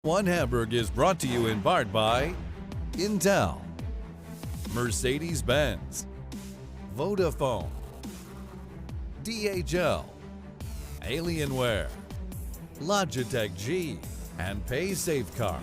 One Hamburg is brought to you in part by Intel, Mercedes-Benz, Vodafone, DHL, Alienware, Logitech G, and PaySafeCard.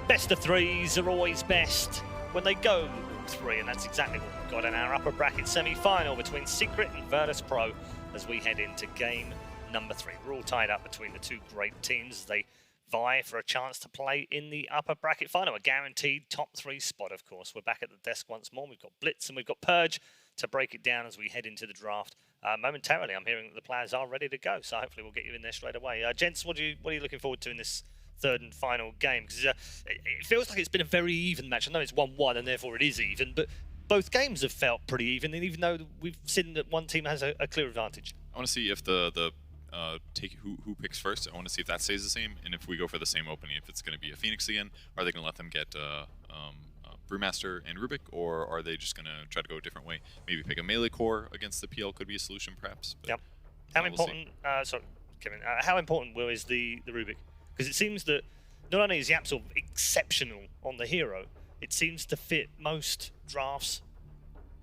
Best of threes are always best when they go three, and that's exactly what we've got in our upper bracket semi-final between Secret and Virtus.Pro as we head into game number 3. We're all tied up between the two great teams as they vie for a chance to play in the upper bracket final, a guaranteed top 3 spot, of course. We're back at the desk once more. We've got Blitz and we've got Purge to break it down as we head into the draft. Momentarily, I'm hearing that the players are ready to go, so hopefully we'll get you in there straight away. Gents, what are you looking forward to in this third and final game? Because it feels like it's been a very even match. I know it's 1-1 and therefore it is even, but both games have felt pretty even, and even though we've seen that one team has a clear advantage. I want to see if the take who picks first. I want to see if that stays the same, and if we go for the same opening, if it's going to be a Phoenix again, are they going to let them get Brewmaster and Rubik, or are they just going to try to go a different way? Maybe pick a melee core against the PL could be a solution, perhaps. But, yep. How important? Sorry, Kevin. How important is the Rubik? Because it seems that not only is Yap sort of exceptional on the hero, it seems to fit most drafts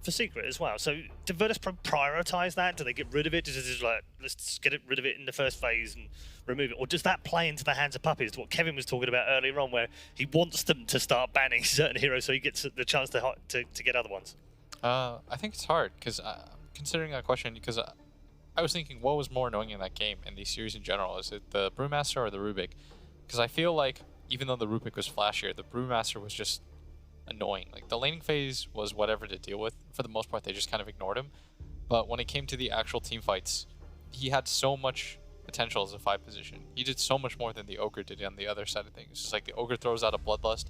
for Secret as well. So do Virtus.Pro prioritize that? Do they get rid of it? Does it just like, let's just get rid of it in the first phase and remove it? Or does that play into the hands of puppies? What Kevin was talking about earlier on, where he wants them to start banning certain heroes so he gets the chance to get other ones? I think it's hard, because considering that question, because I was thinking what was more annoying in that game and the series in general. Is it the Brewmaster or the Rubik? Because I feel like even though the Rubik was flashier, the Brewmaster was just annoying. Like, the laning phase was whatever to deal with. For the most part, they just kind of ignored him. But when it came to the actual team fights, he had so much potential as a 5 position. He did so much more than the Ogre did on the other side of things. It's just like the Ogre throws out a Bloodlust,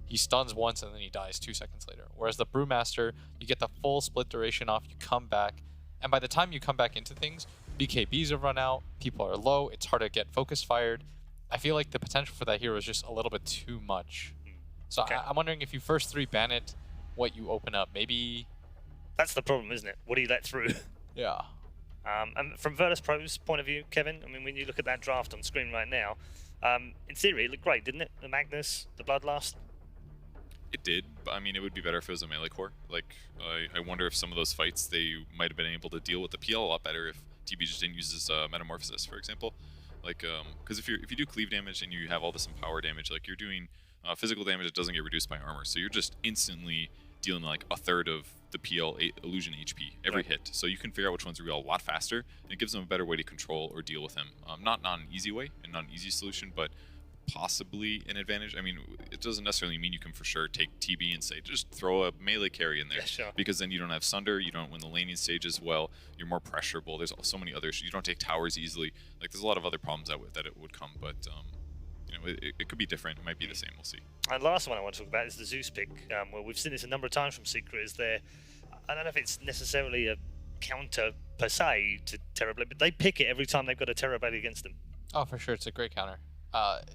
he stuns once and then he dies 2 seconds later. Whereas the Brewmaster, you get the full split duration off, you come back, and by the time you come back into things, BKBs have run out, people are low, it's hard to get focus fired. I feel like the potential for that hero is just a little bit too much. So okay. I'm wondering if you first 3 ban it, what you open up. Maybe... That's the problem, isn't it? What do you let through? Yeah. And from Virtus.Pro's point of view, Kevin, I mean, when you look at that draft on screen right now, in theory, it looked great, didn't it? The Magnus, the Bloodlust. It did, but I mean, it would be better if it was a melee core. Like, I wonder if some of those fights, they might have been able to deal with the PL a lot better if TB just didn't use his Metamorphosis, for example. Like, because if you do cleave damage and you have all this empower damage, like, you're doing physical damage that doesn't get reduced by armor, so you're just instantly dealing like a third of the PL illusion HP every hit. So you can figure out which one's real a lot faster, and it gives them a better way to control or deal with him. Not an easy way and not an easy solution, but possibly an advantage. I mean, it doesn't necessarily mean you can for sure take TB and say just throw a melee carry in there, because then you don't have Sunder, you don't win the laning stage as well, you're more pressurable, there's so many others, you don't take towers easily, like there's a lot of other problems that it would come, but you know, it could be different, it might be the same, we'll see. And the last one I want to talk about is the Zeus pick, where we've seen this a number of times from Secret. Is there, I don't know if it's necessarily a counter per se to Terrorblade, but they pick it every time they've got a Terrorblade against them. Oh, for sure, it's a great counter.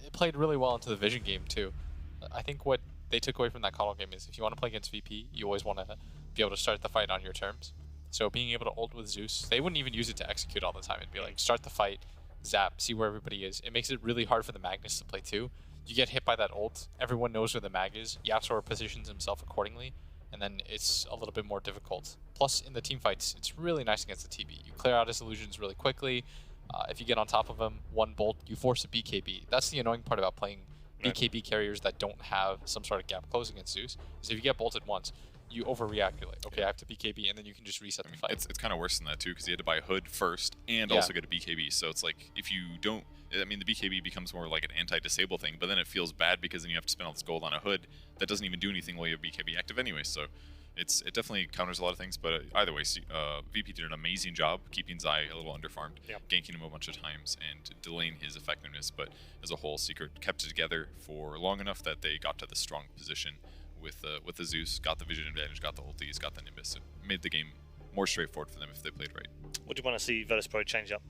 It played really well into the Vision game too. I think what they took away from that Coddle game is if you want to play against VP, you always want to be able to start the fight on your terms. So being able to ult with Zeus, they wouldn't even use it to execute all the time. It'd be like, start the fight, zap, see where everybody is. It makes it really hard for the Magnus to play too. You get hit by that ult, everyone knows where the mag is, Yapsor positions himself accordingly, and then it's a little bit more difficult. Plus, in the team fights, it's really nice against the TB. You clear out his illusions really quickly. If you get on top of him, 1 bolt, you force a BKB. That's the annoying part about playing BKB carriers that don't have some sort of gap close against Zeus, is if you get bolted once, you overreact. You're like, okay, I have to BKB, and then you can just reset the fight. It's kind of worse than that too, because you had to buy a hood first and also get a BKB. So it's like, if you don't, I mean, the BKB becomes more like an anti-disable thing, but then it feels bad because then you have to spend all this gold on a hood that doesn't even do anything while you have BKB active anyway. So it definitely counters a lot of things, but either way, VP did an amazing job keeping Zai a little underfarmed, ganking him a bunch of times and delaying his effectiveness, but as a whole, Secret kept it together for long enough that they got to the strong position with the Zeus, got the vision advantage, got the ultis, got the Nimbus. It made the game more straightforward for them if they played right. What do you want to see Virtus.Pro change up?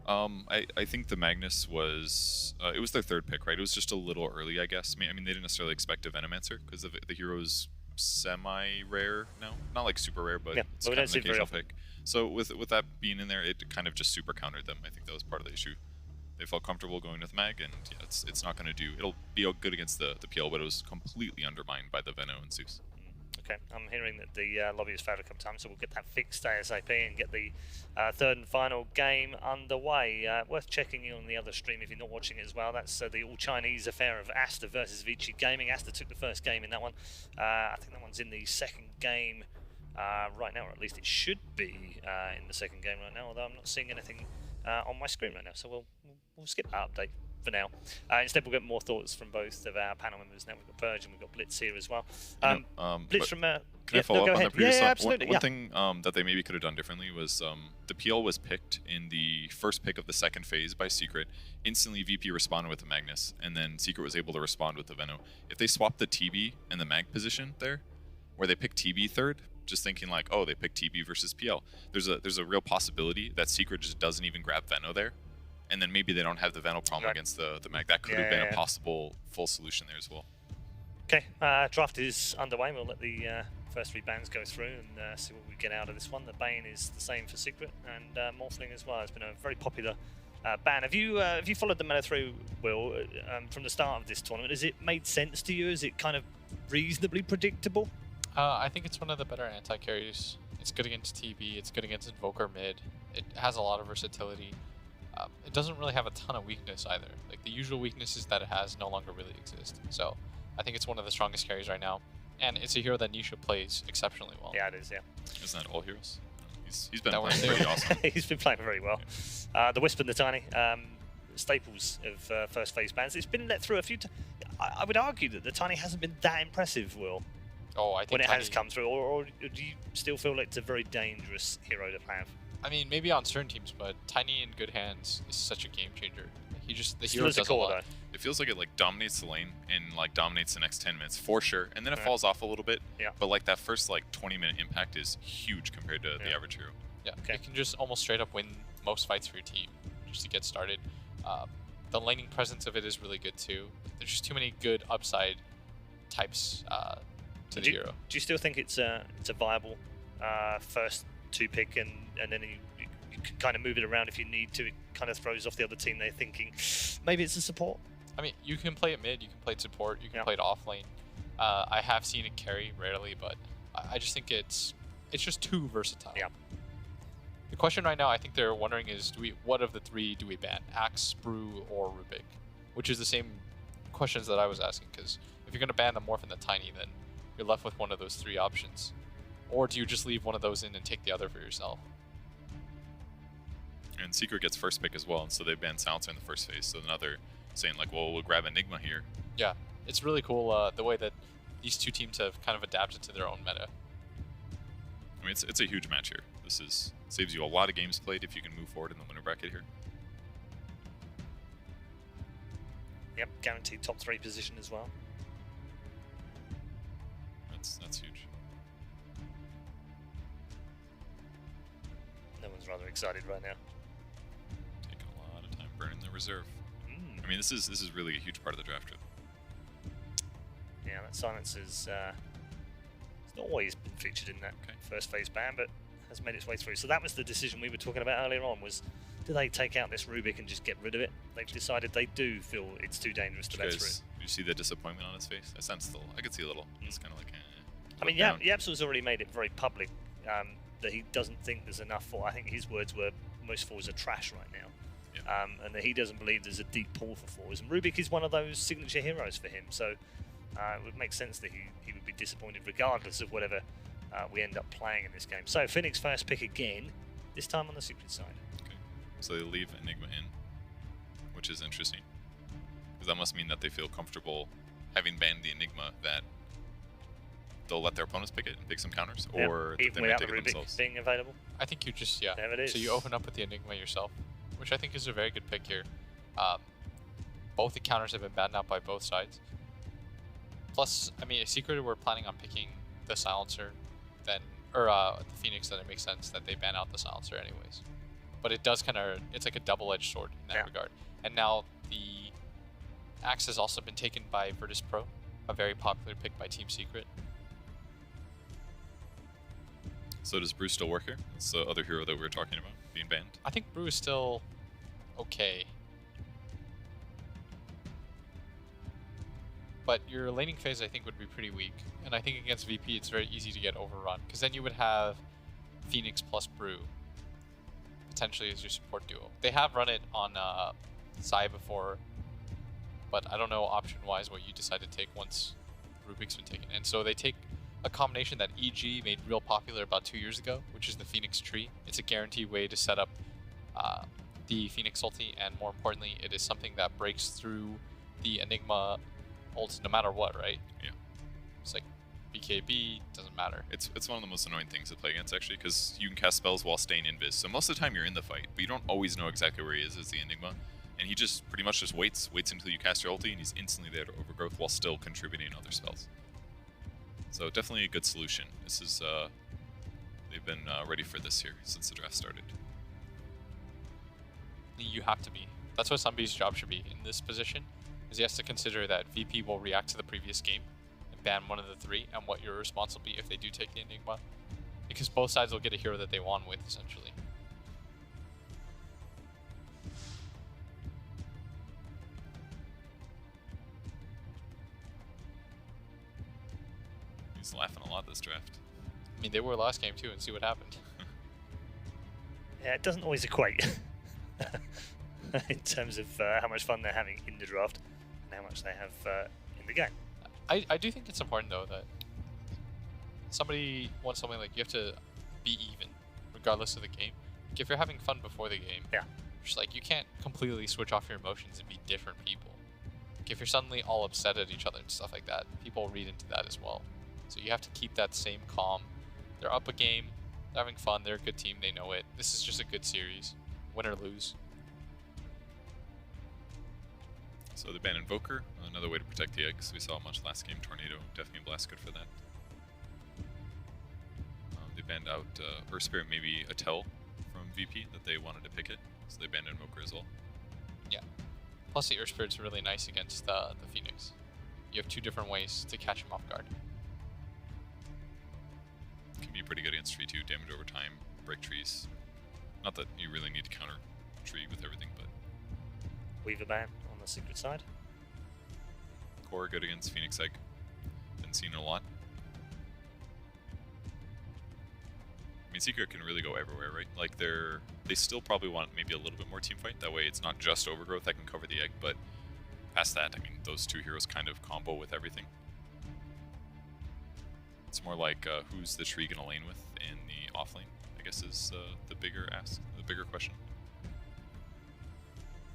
I think the Magnus was it was their third pick, right? It was just a little early, I guess. I mean, they didn't necessarily expect a Venomancer because the hero's semi-rare now, not like super rare, but Yeah, it's we kind don't of see an it very occasional pick. So with that being in there, it kind of just super countered them. I think that was part of the issue. They felt comfortable going with Mag, and yeah, it's not going to do. It'll be good against the PL, but it was completely undermined by the Veno and Zeus. Okay, I'm hearing that the lobby has failed a couple times, so we'll get that fixed ASAP and get the third and final game underway. Worth checking in on the other stream if you're not watching it as well. That's the all-Chinese affair of Asta versus Vici Gaming. Asta took the first game in that one. I think that one's in the second game right now, or at least it should be in the second game right now, although I'm not seeing anything on my screen right now, so we'll skip that update for now. Instead, we'll get more thoughts from both of our panel members. Now we've got Purge and we've got Blitz here as well. Blitz from... Can I follow up on the previous yeah, one? absolutely. One thing that they maybe could have done differently was the PL was picked in the first pick of the second phase by Secret. Instantly, VP responded with the Magnus, and then Secret was able to respond with the Veno. If they swapped the TB and the Mag position there, where they picked TB third, just thinking like, oh, they picked TB versus PL, there's a real possibility that Secret just doesn't even grab Veno there. And then maybe they don't have the Veno problem against the Mag. That could have been a possible full solution there as well. Okay, draft is underway. We'll let the first three bans go through and see what we get out of this one. The Bane is the same for Secret, and Morphling as well. It's been a very popular ban. Have you followed the meta through, Will, from the start of this tournament? Has it made sense to you? Is it kind of reasonably predictable? I think it's one of the better anti-carries. It's good against TB, it's good against Invoker mid. It has a lot of versatility. It doesn't really have a ton of weakness either. Like the usual weaknesses that it has no longer really exist. So I think it's one of the strongest carries right now. And it's a hero that Nisha plays exceptionally well. Yeah, it is, yeah. Isn't that all heroes? He's been That playing one pretty awesome. He's been playing very well. The Wisp and the Tiny, staples of first phase bans. It's been let through a few times. I would argue that the Tiny hasn't been that impressive, Will, Oh, I think when it Tiny, has come through, or do you still feel like it's a very dangerous hero to have? I mean, maybe on certain teams, but Tiny in good hands is such a game changer. The Still hero is a does a core, lot. though. It feels like it like dominates the lane and like dominates the next 10 minutes for sure, and then it Yeah. falls off a little bit. Yeah. But like that first like 20-minute impact is huge compared to the average hero. Yeah, Okay. you can just almost straight up win most fights for your team just to get started. The laning presence of it is really good too. There's just too many good upside types to the hero. Do you still think it's a viable first two pick, and then you can kind of move it around if you need to? It kind of throws off the other team. They're thinking maybe it's a support. I mean, you can play it mid, you can play it support, you can play it off lane. I have seen it carry rarely, but I just think it's just too versatile. Yeah. The question right now, I think they're wondering is, what of the three do we ban? Axe, Brew, or Rubik? Which is the same questions that I was asking, because if you're going to ban the Morph and the Tiny, then you're left with one of those three options. Or do you just leave one of those in and take the other for yourself? And Secret gets first pick as well, and so they ban Silencer in the first phase. So now they're saying like, well, we'll grab Enigma here. Yeah, it's really cool the way that these two teams have kind of adapted to their own meta. I mean, it's a huge match here. This saves you a lot of games played if you can move forward in the winner bracket here. Yep, guaranteed top 3 position as well. That's huge. No one's rather excited right now. Taking a lot of time burning the reserve. Mm. I mean, this is really a huge part of the draft. Yeah, that silence is it's not always been featured in that first phase ban, but has made its way through. So that was the decision we were talking about earlier on, was do they take out this Rubik and just get rid of it? They've decided they do feel it's too dangerous to let through. Do you see the disappointment on his face? I could see a little. It's kind of like, I mean, Yapsul's already made it very public that he doesn't think there's enough for. I think his words were most fours are trash right now. Yeah. And that he doesn't believe there's a deep pool for fours. And Rubik is one of those signature heroes for him. So it would make sense that he would be disappointed regardless of whatever we end up playing in this game. So Phoenix first pick again, this time on the Secret side. Okay. So they leave Enigma in, which is interesting. Because that must mean that they feel comfortable having banned the Enigma, that they'll let their opponents pick it and pick some counters, or that even they may without take the it Rubik themselves. being available. I think you just, There it is. So you open up with the Enigma yourself, which I think is a very good pick here. Both the counters have been banned out by both sides. Plus, I mean, if Secret were planning on picking the Silencer, then, or the Phoenix, then it makes sense that they ban out the Silencer anyways. but it does kind of, it's like a double-edged sword in that regard. And now the axe has also been taken by Virtus.Pro, a very popular pick by Team Secret. So does Brew still work here? That's the other hero that we were talking about being banned. I think Brew is still okay. But your laning phase, I think, would be pretty weak. And I think against VP, it's very easy to get overrun. Because then you would have Phoenix plus Brew, potentially as your support duo. They have run it on Sai before, but I don't know option-wise what you decide to take once Rubik's been taken. And so they take a combination that EG made real popular about 2 years ago, which is the Phoenix tree. It's a guaranteed way to set up the Phoenix ulti, and more importantly, it is something that breaks through the Enigma ult no matter what, right? Yeah. It's like BKB, doesn't matter. It's one of the most annoying things to play against, actually, because you can cast spells while staying invis. So most of the time you're in the fight, but you don't always know exactly where he is as the Enigma. And he just pretty much just waits until you cast your ulti, and he's instantly there to overgrowth while still contributing other spells. So definitely a good solution. This is, they've been ready for this here since the draft started. You have to be. That's what somebody's job should be in this position, is he has to consider that VP will react to the previous game and ban one of the three, and what your response will be if they do take the Enigma. Because both sides will get a hero that they won with, essentially. He's laughing a lot this draft. I mean, they were last game too, and see what happened. Yeah, it doesn't always equate in terms of how much fun they're having in the draft and how much they have in the game. I do think it's important, though, that somebody wants something like you have to be even, regardless of the game. Like, if you're having fun before the game, just like you can't completely switch off your emotions and be different people. Like, if you're suddenly all upset at each other and stuff like that, people read into that as well. So you have to keep that same calm. They're up a game, they're having fun, they're a good team, they know it. This is just a good series, win or lose. So they banned Invoker, another way to protect the eggs. We saw much last game. Tornado, definitely Blast, good for that. They banned out Earth Spirit, maybe a Tell from VP that they wanted to pick it, so they banned Invoker as well. Yeah. Plus the Earth Spirit's really nice against the Phoenix. You have two different ways to catch him off guard. Can be pretty good against tree too, damage over time, break trees. Not that you really need to counter tree with everything, but... Weaver ban on the Secret side. Core good against Phoenix Egg. Been seen a lot. I mean, Secret can really go everywhere, right? Like, they still probably want maybe a little bit more team fight. That way it's not just Overgrowth that can cover the egg, but past that, I mean, those two heroes kind of combo with everything. It's more like who's the tree gonna lane with in the off lane, I guess is the bigger question.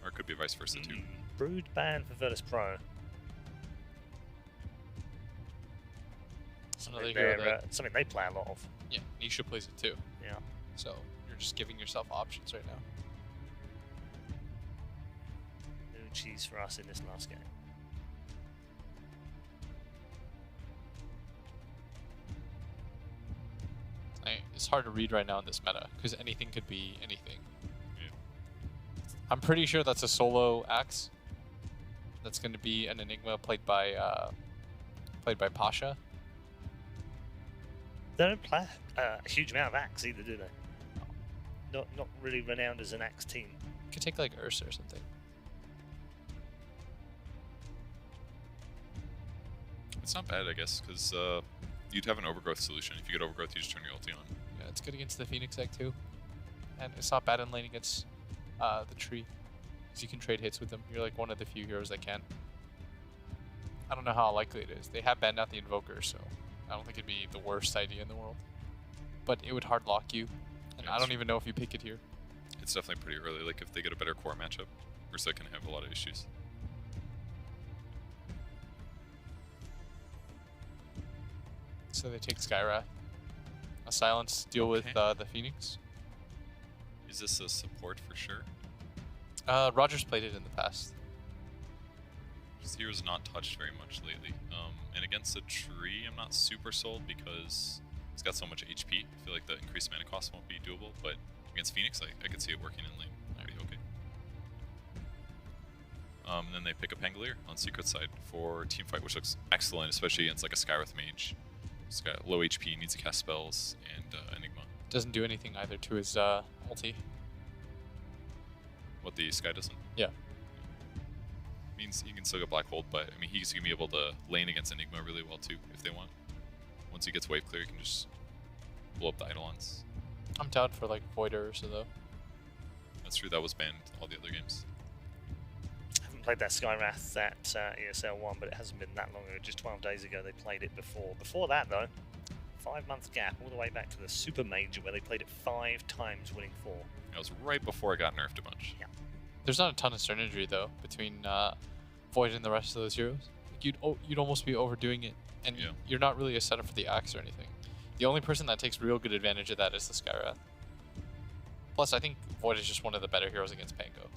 Or it could be vice versa too. Brood ban for Virtus.Pro. Something they play a lot of. Yeah, Nisha plays it too. Yeah. So you're just giving yourself options right now. No cheese for us in this last game. It's hard to read right now in this meta, because anything could be anything. Yeah. I'm pretty sure that's a solo axe. That's going to be an Enigma played by Pasha. They don't play a huge amount of axe either, do they? Not really renowned as an axe team. Could take like Ursa or something. It's not bad, I guess, because you'd have an Overgrowth solution. If you get Overgrowth, you just turn your ulti on. Yeah, it's good against the Phoenix Egg too. And it's not bad in lane against the tree, because you can trade hits with them. You're like one of the few heroes that can. I don't know how likely it is. They have banned out the Invoker, so I don't think it'd be the worst idea in the world. But it would hard lock you, and Yeah, I don't even know if you pick it here. It's definitely pretty early. Like, if they get a better core matchup, Ursa can have a lot of issues. So they take Skyra. A silence deal with the Phoenix. Is this a support for sure? Roger's played it in the past. This hero's not touched very much lately. And against a tree, I'm not super sold because it's got so much HP. I feel like the increased mana cost won't be doable, but against Phoenix, I could see it working in lane. Pretty okay. And then they pick a Pangolier on Secret side for team fight, which looks excellent, especially against like a Skywrath mage. He's got low HP, needs to cast spells, and Enigma. Doesn't do anything either to his ulti. What, the Sky doesn't? Yeah. Means he can still get Black Hold, but I mean he's gonna be able to lane against Enigma really well too if they want. Once he gets wave clear, he can just blow up the Eidolons. I'm down for like Void Ursa though. That's true. That was banned all the other games. I haven't played that Skywrath at ESL One, but it hasn't been that long ago. Just 12 days ago they played it before. Before that though, 5-month gap all the way back to the Super Major where they played it 5 times, winning 4. That was right before it got nerfed a bunch. Yeah. There's not a ton of synergy though between Void and the rest of those heroes. Like, you'd almost be overdoing it, and Yeah. you're not really a setup for the Axe or anything. The only person that takes real good advantage of that is the Skywrath. Plus, I think Void is just one of the better heroes against Pango.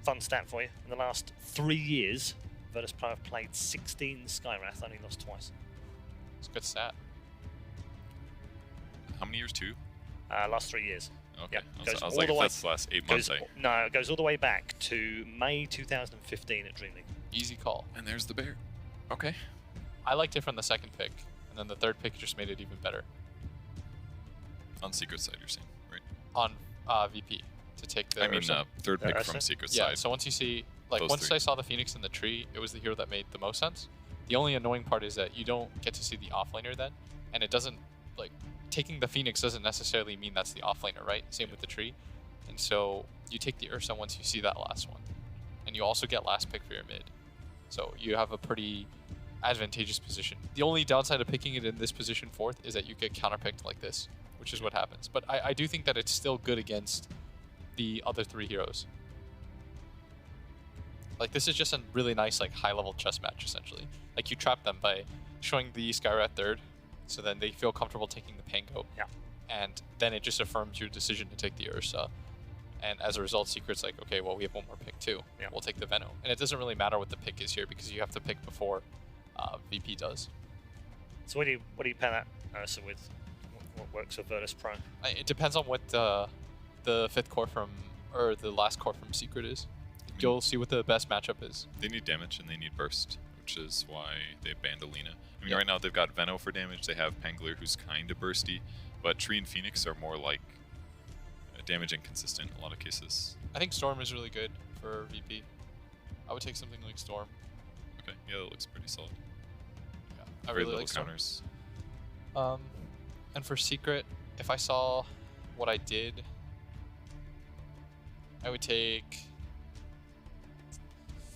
Fun stat for you. In the last 3 years, Virtus.Pro have played 16 Skywrath, only lost twice. It's a good stat. How many years? 2? Last 3 years. Okay. Yep. I Goes was all like, the way- that's the last 8 months. No, it goes all the way back to May 2015 at Dream League. Easy call. And there's the bear. Okay. I liked it from the second pick, and then the third pick just made it even better On Secret side, you're saying, right? on VP to take the. I mean, Ursa. third pick Ursa? from Secret Yeah, side. so once you see, like, Those once 3. I saw the Phoenix in the tree, it was the hero that made the most sense. The only annoying part is that you don't get to see the offlaner then, and it doesn't, like, taking the Phoenix doesn't necessarily mean that's the offlaner, right? Same with the tree. And so you take the Ursa once you see that last one. And you also get last pick for your mid. So you have a pretty advantageous position. The only downside of picking it in this position 4th is that you get counterpicked like this, which is what happens. But I do think that it's still good against the other 3 heroes. Like, this is just a really nice, like, high-level chess match, essentially. Like, you trap them by showing the Skywrath 3rd, so then they feel comfortable taking the Pango. Yeah. And then it just affirms your decision to take the Ursa. And as a result, Secret's like, okay, well, we have one more pick too. Yeah. We'll take the Veno. And it doesn't really matter what the pick is here because you have to pick before VP does. So what do you pair that Ursa with? What works for Virtus.Pro? It depends on what the 5th core from, or the last core from Secret is. You'll see what the best matchup is. They need damage and they need burst, which is why they banned Alina. I mean, Yeah. right now they've got Veno for damage. They have Pangolier, who's kind of bursty, but Tree and Phoenix are more like damage inconsistent in a lot of cases. I think Storm is really good for VP. I would take something like Storm. Okay, yeah, that looks pretty solid. Yeah, I Very really little like Storm. counters. And for Secret, if I saw what I did, I would take.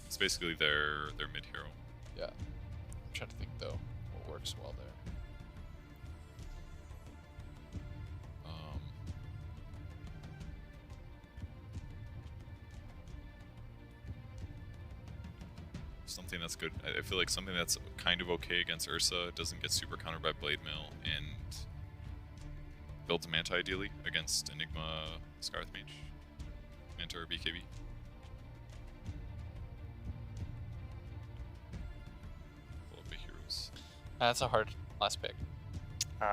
It's basically their mid hero. Yeah, I'm trying to think though what works well there. Something that's good. I feel like something that's kind of okay against Ursa, doesn't get super countered by Blade Mail, and builds a Manta ideally against Enigma, Skywrath Mage, Manta or BKB. Pull up the heroes. That's a hard last pick.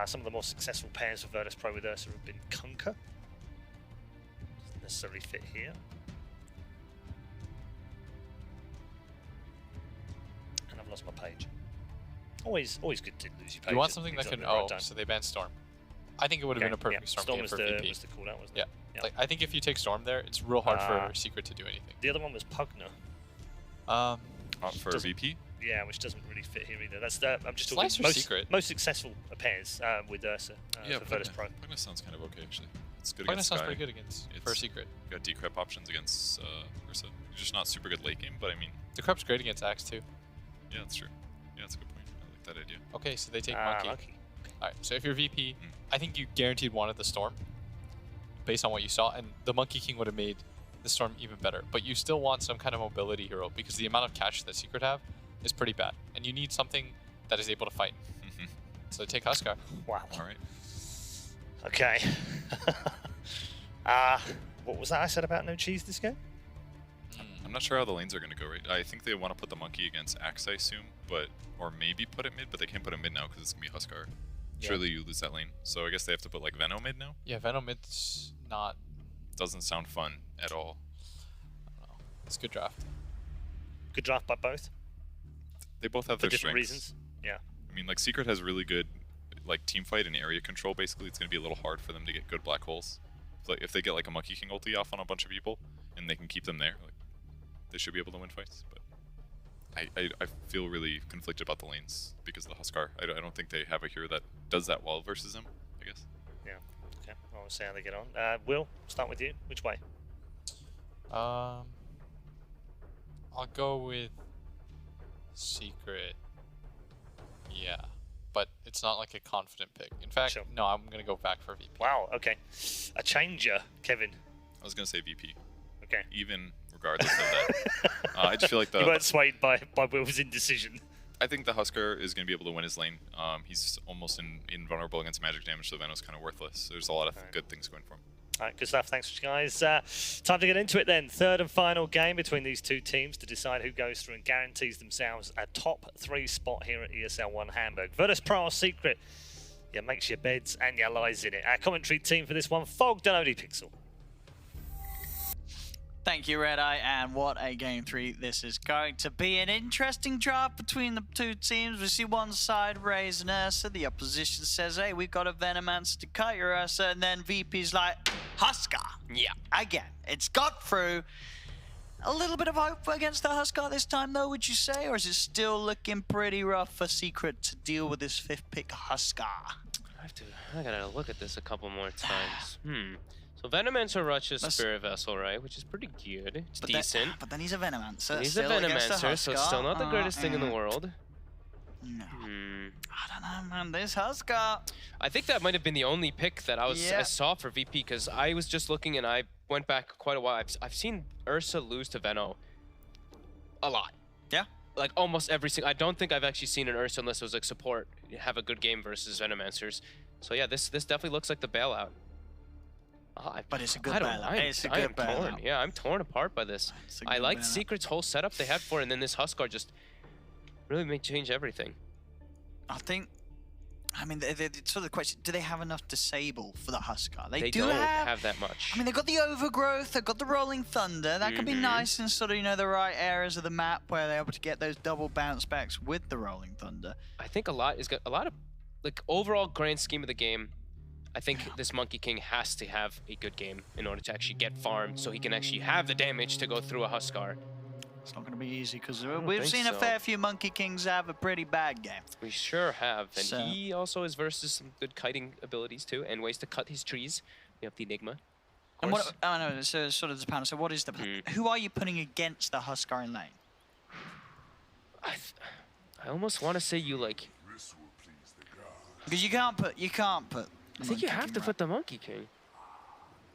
Some of the more successful pairs for Virtus.Pro with Ursa have been Kunkka. Doesn't necessarily fit here. And I've lost my page. Always good to lose your page. You want at something that exactly can. the right Oh, time. so they banned Storm. I think it would have been a perfect Storm game was for the, VP. was the cooldown, wasn't Yeah. it? Yeah. Like, I think if you take Storm there, it's real hard for Secret to do anything. The other one was Pugna. For doesn't- VP? Yeah, which doesn't really fit here either. That's the I'm just Slice talking or Secret? most successful pairs with Ursa Yeah, for Virtus.Pro. Pugna sounds kind of okay actually. It's good Pugna against sounds Sky. pretty good against for It's- Secret. You got decrep options against Ursa. You're just not super good late game, but I mean, The Crep's great against Axe too. yeah, that's true. Yeah, that's a good point. I like that idea. Okay, so they take Monkey. Monkey. Alright, so if you're VP, Mm. I think you guaranteed wanted the Storm based on what you saw, and the Monkey King would have made the Storm even better. But you still want some kind of mobility hero because the amount of cash that Secret have is pretty bad, and you need something that is able to fight. So take Huskar. Wow. All right. Okay. What was that I said about no cheese this game? I'm not sure how the lanes are going to go, right? I think they want to put the monkey against Axe, I assume, or maybe put it mid, but they can't put it mid now because it's going to be Huskar. Surely you lose that lane. So I guess they have to put like Venom mid now? Yeah, Venom mid's not... Doesn't sound fun at all. I don't know. It's a good draft. Good draft by both. They both have For their different strengths. reasons. Yeah. I mean, like Secret has really good like team fight and area control. Basically, it's going to be a little hard for them to get good black holes. Like if they get like a Monkey King ulti off on a bunch of people and they can keep them there, like they should be able to win fights. But I feel really conflicted about the lanes because of the Huskar. I don't think they have a hero that does that well versus them, I guess. Yeah. Okay. Well, we'll see how they get on. Will, start with you. Which way? I'll go with Secret. Yeah, but it's not like a confident pick. In fact, Sure. no, I'm gonna go back for VP. Wow. Okay. A changer, Kevin. I was going to say VP, Okay. even regardless of that. I just feel like You weren't swayed by Will's indecision. I think the Huskar is going to be able to win his lane. He's almost invulnerable against magic damage, so Venom's kind of worthless. So there's a lot of good things going for him. All right, good stuff. Thanks, guys. Time to get into it then. Third and final game between these two teams to decide who goes through and guarantees themselves a top 3 spot here at ESL One Hamburg. Virtus.Pro or Secret? Yeah, makes your beds and your lies in it. Our commentary team for this one, Fog, Donodi, Pixel. Thank you, Red Eye, and what a game 3 this is going to be. An interesting draft between the two teams. We see one side raise an Ursa, the opposition says, hey, we've got a Venomancer to cut your Ursa, and then VP's like, Huskar. Yeah, again, it's got through. A little bit of hope against the Huskar this time, though, would you say? Or is it still looking pretty rough for Secret to deal with this 5th pick Huskar? I gotta look at this a couple more times. So Venomancer rushes Spirit Vessel, right? Which is pretty good. It's decent. But then he's a Venomancer. He's a Venomancer, so it's still not the greatest thing in the world. No. I don't know, man. This Huskar. I think that might have been the only pick that I saw for VP, because I was just looking and I went back quite a while. I've seen Ursa lose to Veno a lot. Yeah. Like almost every single. I don't think I've actually seen an Ursa unless it was like support have a good game versus Venomancers. So yeah, this definitely looks like the bailout. But it's a good bailout. It's a good bailout. Torn. Yeah, I'm torn apart by this. I liked Secret's whole setup they had for it, and then this Huskar just really may change everything. I think, I mean, sort of the question, do they have enough disable for the Huskar? They don't have that much. I mean, they've got the Overgrowth, they've got the Rolling Thunder. That could be nice in sort of, you know, the right areas of the map where they're able to get those double bounce backs with the Rolling Thunder. I think a lot of, like, overall grand scheme of the game, I think this Monkey King has to have a good game in order to actually get farmed, so he can actually have the damage to go through a Huskar. It's not going to be easy, because we've seen a fair few Monkey Kings have a pretty bad game. We sure have, and he also is versus some good kiting abilities too, and ways to cut his trees. We have the Enigma. And what? Oh no, so sort of the panel. So what is the? Who are you putting against the Huskar in lane? I almost want to say you like. Because you can't put. I think you have to put the Monkey King.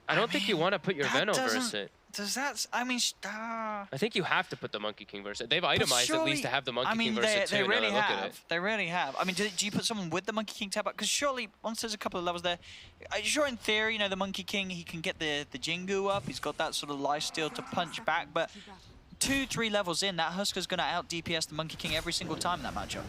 I don't think you want to put your Venom versus it. Does that? I mean, I think you have to put the Monkey King versus it. They've itemized at least to have the Monkey King versus it too. They really now that I look at it. They really have. I mean, do you put someone with the Monkey King tab up? Because surely, once there's a couple of levels there, sure in theory, you know, the Monkey King, he can get the Jingu up. He's got that sort of lifesteal to punch back, but 2-3 levels in, that Huskar's going to out DPS the Monkey King every single time in that matchup.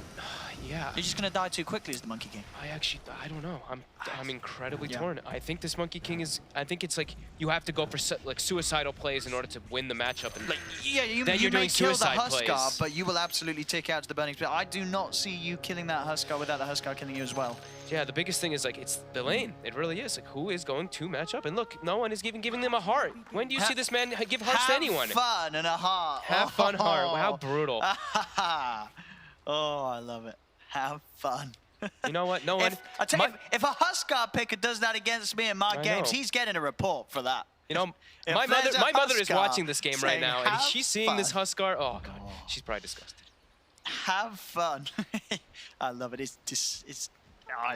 Yeah. You're just going to die too quickly as the Monkey King. I don't know. I'm incredibly torn. I think this Monkey King is, I think it's like, you have to go for like suicidal plays in order to win the matchup. And like, yeah, you may kill the Huskar, but you will absolutely take out to the Burning Spear. I do not see you killing that Huskar without the Huskar killing you as well. Yeah, the biggest thing is like, it's the lane. It really is. Like, who is going to match up? And look, no one is even giving them a heart. When do you see this man give hearts to anyone? Have fun and a heart. Have fun heart. Wow, how brutal. Oh, I love it. Have fun. You know what? No one. If a Huskar picker does that against me in my games, he's getting a report for that. You know, my mother is watching this game right now, and she's seeing this Huskar. Oh god, she's probably disgusted. Have fun. I love it. It's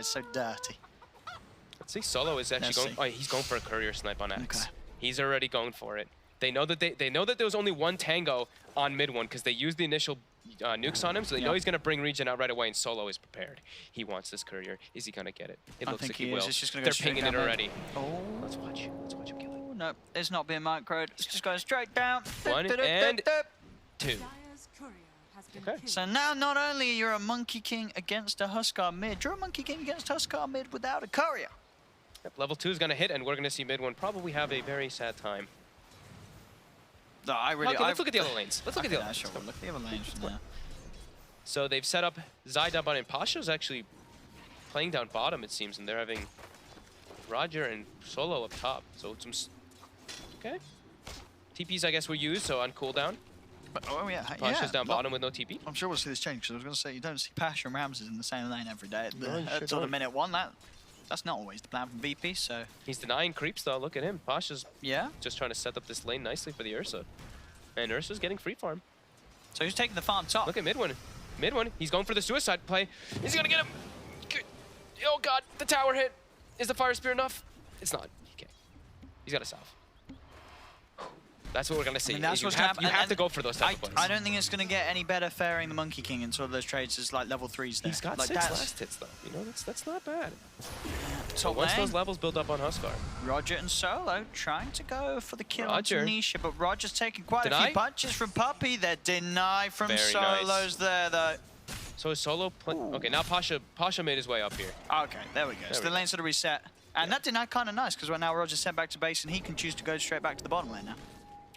so dirty. Let's see. Solo is actually going. Oh, he's going for a courier snipe on X. Okay. He's already going for it. They know that they know that there was only one tango on mid one because they used the initial nukes on him, so they know he's going to bring regen out right away, and Solo is prepared. He wants this courier. Is he going to get it? It looks like he will. They're pinging it already. Oh. Let's watch him kill it. No, it's not being microed. It's just going straight down. 1 and 2. Okay. So now not only you're a Monkey King against a Huskar mid, you're a Monkey King against Huskar mid without a courier. Yep, level 2 is going to hit, and we're going to see mid one probably have a very sad time. No, Okay, let's look at the other lanes. Let's look at the other lanes. Sure, we'll look at the other lanes from there. So they've set up Zai down bottom, and Pasha's actually playing down bottom, it seems, and they're having Roger and Solo up top. So some... Okay. TPs, I guess, were used, so on cooldown. But, oh yeah, Pasha's down bottom with no TP. I'm sure we'll see this change, because I was going to say, you don't see Pasha and Ramses in the same lane every day. No, At sort of minute 1, that's not always the plan from VP, so... He's denying creeps, though. Look at him. Pasha's just trying to set up this lane nicely for the Ursa. And Ursa's getting free farm. So who's taking the farm top? Look at mid one. Mid one. He's going for the suicide play. He's going to get him. Oh, God. The tower hit. Is the fire spear enough? It's not. Okay. He's got a salve. That's what we're going to see. I mean, that's what's you have to go for those type of plays. I don't think it's going to get any better faring the Monkey King in sort of those trades as like level 3s there. He's got like 6 last hits, though. You know, that's not bad. So once those levels build up on Huskar. Roger and Solo trying to go for the kill Roger. on Nisha, but Roger's taking quite a few punches from Puppey. They're denied from Solos there, though. So is Solo okay, now Pasha made his way up here. Okay, there we go. So the lane sort of reset. And that denied kind of nice, because right now Roger's sent back to base, and he can choose to go straight back to the bottom lane now.